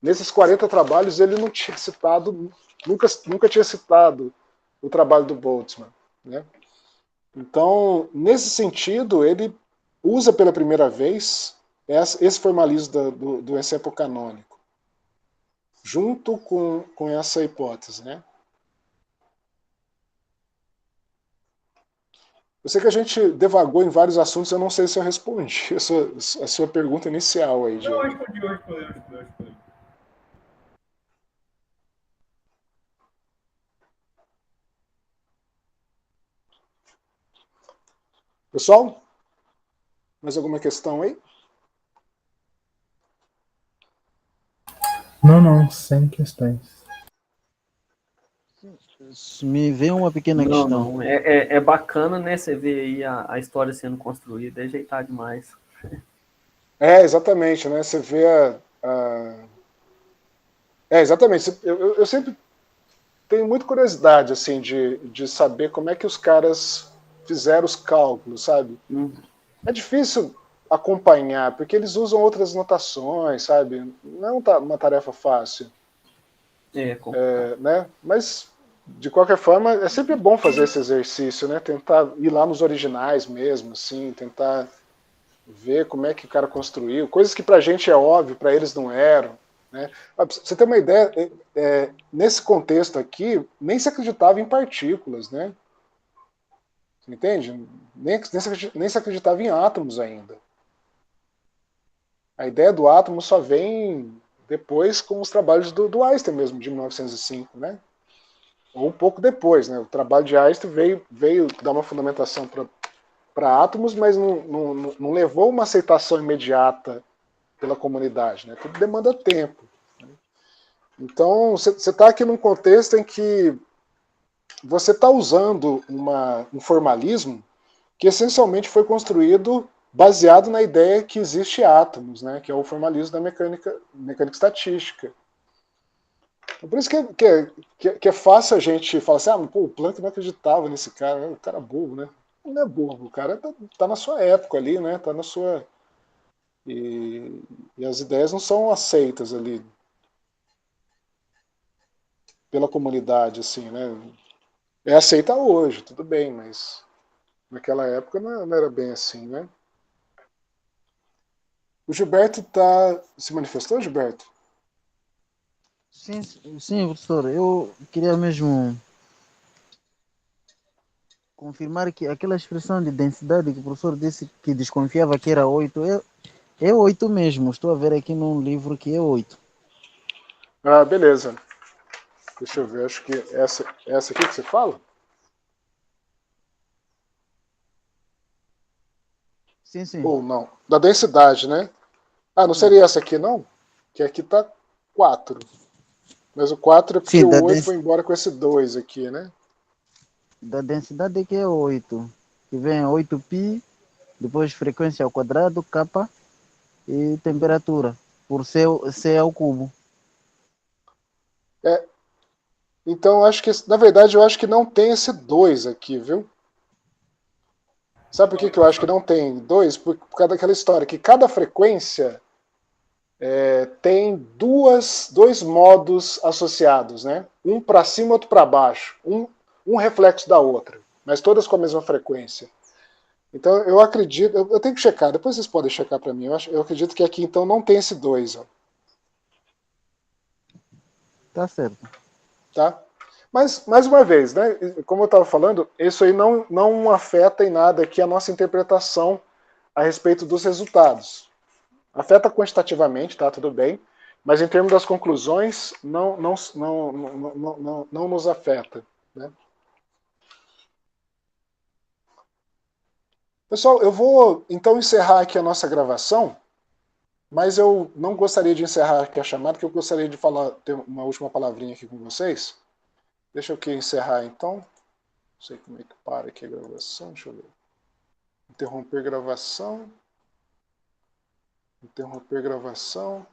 Speaker 1: nesses 40 trabalhos ele não tinha citado, nunca tinha citado o trabalho do Boltzmann. Né? Então, nesse sentido, ele usa pela primeira vez esse formalismo do ensemble canônico, junto com essa hipótese. Né? Eu sei que a gente devagou em vários assuntos, eu não sei se eu respondi a sua pergunta inicial aí,
Speaker 2: Não, eu
Speaker 1: Diego.
Speaker 2: respondi.
Speaker 1: Pessoal, mais alguma questão aí?
Speaker 5: Não, sem questões.
Speaker 3: Me veio uma pequena
Speaker 4: Não,
Speaker 3: questão.
Speaker 4: não. É bacana, né? Você ver aí a história sendo construída, é ajeitar demais.
Speaker 1: Exatamente, né? Você vê exatamente. Eu sempre tenho muita curiosidade, assim, de saber como é que os caras fizeram os cálculos, sabe? É difícil acompanhar, porque eles usam outras notações, sabe? Não é uma tarefa fácil. Né? Mas, de qualquer forma, é sempre bom fazer esse exercício, né? Tentar ir lá nos originais mesmo, assim, tentar ver como é que o cara construiu. Coisas que pra gente é óbvio, pra eles não eram. Né? Pra você ter uma ideia, nesse contexto aqui, nem se acreditava em partículas, né? Você entende? Nem se acreditava em átomos ainda. A ideia do átomo só vem depois com os trabalhos do Einstein mesmo, de 1905, né? Ou um pouco depois, né? O trabalho de Einstein veio dar uma fundamentação para átomos, mas não levou uma aceitação imediata pela comunidade, né? Tudo demanda tempo. Né? Então, você está aqui num contexto em que você está usando um formalismo que essencialmente foi construído baseado na ideia que existe átomos, né? Que é o formalismo da mecânica estatística. Por isso que é fácil a gente falar assim, o Planck não acreditava nesse cara, o cara é bobo, né? Não é bobo, o cara tá na sua época ali, né? Tá na sua... E as ideias não são aceitas ali pela comunidade, assim, né? É aceita hoje, tudo bem, mas naquela época não era bem assim, né? O Gilberto se manifestou, Gilberto?
Speaker 3: Sim, sim, professor. Eu queria mesmo confirmar que aquela expressão de densidade que o professor disse que desconfiava que era 8 é 8 mesmo. Estou a ver aqui num livro que é 8.
Speaker 1: Ah, beleza. Deixa eu ver, acho que essa aqui que você fala?
Speaker 3: Sim, sim.
Speaker 1: Ou não? Da densidade, né? Ah, não
Speaker 3: Sim,
Speaker 1: seria essa aqui, não? Que aqui tá 4. Mas o 4 é porque
Speaker 3: sim
Speaker 1: o 8 foi embora com esse 2 aqui, né?
Speaker 3: da densidade que é 8. Que vem 8π, depois frequência ao quadrado, kappa e
Speaker 1: Uhum.
Speaker 3: temperatura. Por C ao cubo.
Speaker 1: É, então, acho que, na verdade, eu acho que não tem esse 2 aqui, viu? Sabe por que, que eu acho que não tem 2? Por causa daquela história que cada frequência tem dois modos associados, né? Um para cima, outro para baixo. Um reflexo da outra, mas todas com a mesma frequência. Então, eu acredito, eu tenho que checar, depois vocês podem checar para mim. Eu acredito que aqui, então, não tem esse 2, ó,
Speaker 3: Tá certo.
Speaker 1: tá? Mas, mais uma vez, né, como eu estava falando, isso aí não afeta em nada aqui a nossa interpretação a respeito dos resultados. Afeta quantitativamente, tá, tudo bem, mas em termos das conclusões, não nos afeta. Né? Pessoal, eu vou então encerrar aqui a nossa gravação, mas eu não gostaria de encerrar aqui a chamada, porque eu gostaria de ter uma última palavrinha aqui com vocês. Deixa eu aqui encerrar então. Não sei como é que para aqui a gravação, deixa eu ver. Interromper gravação. Interromper gravação.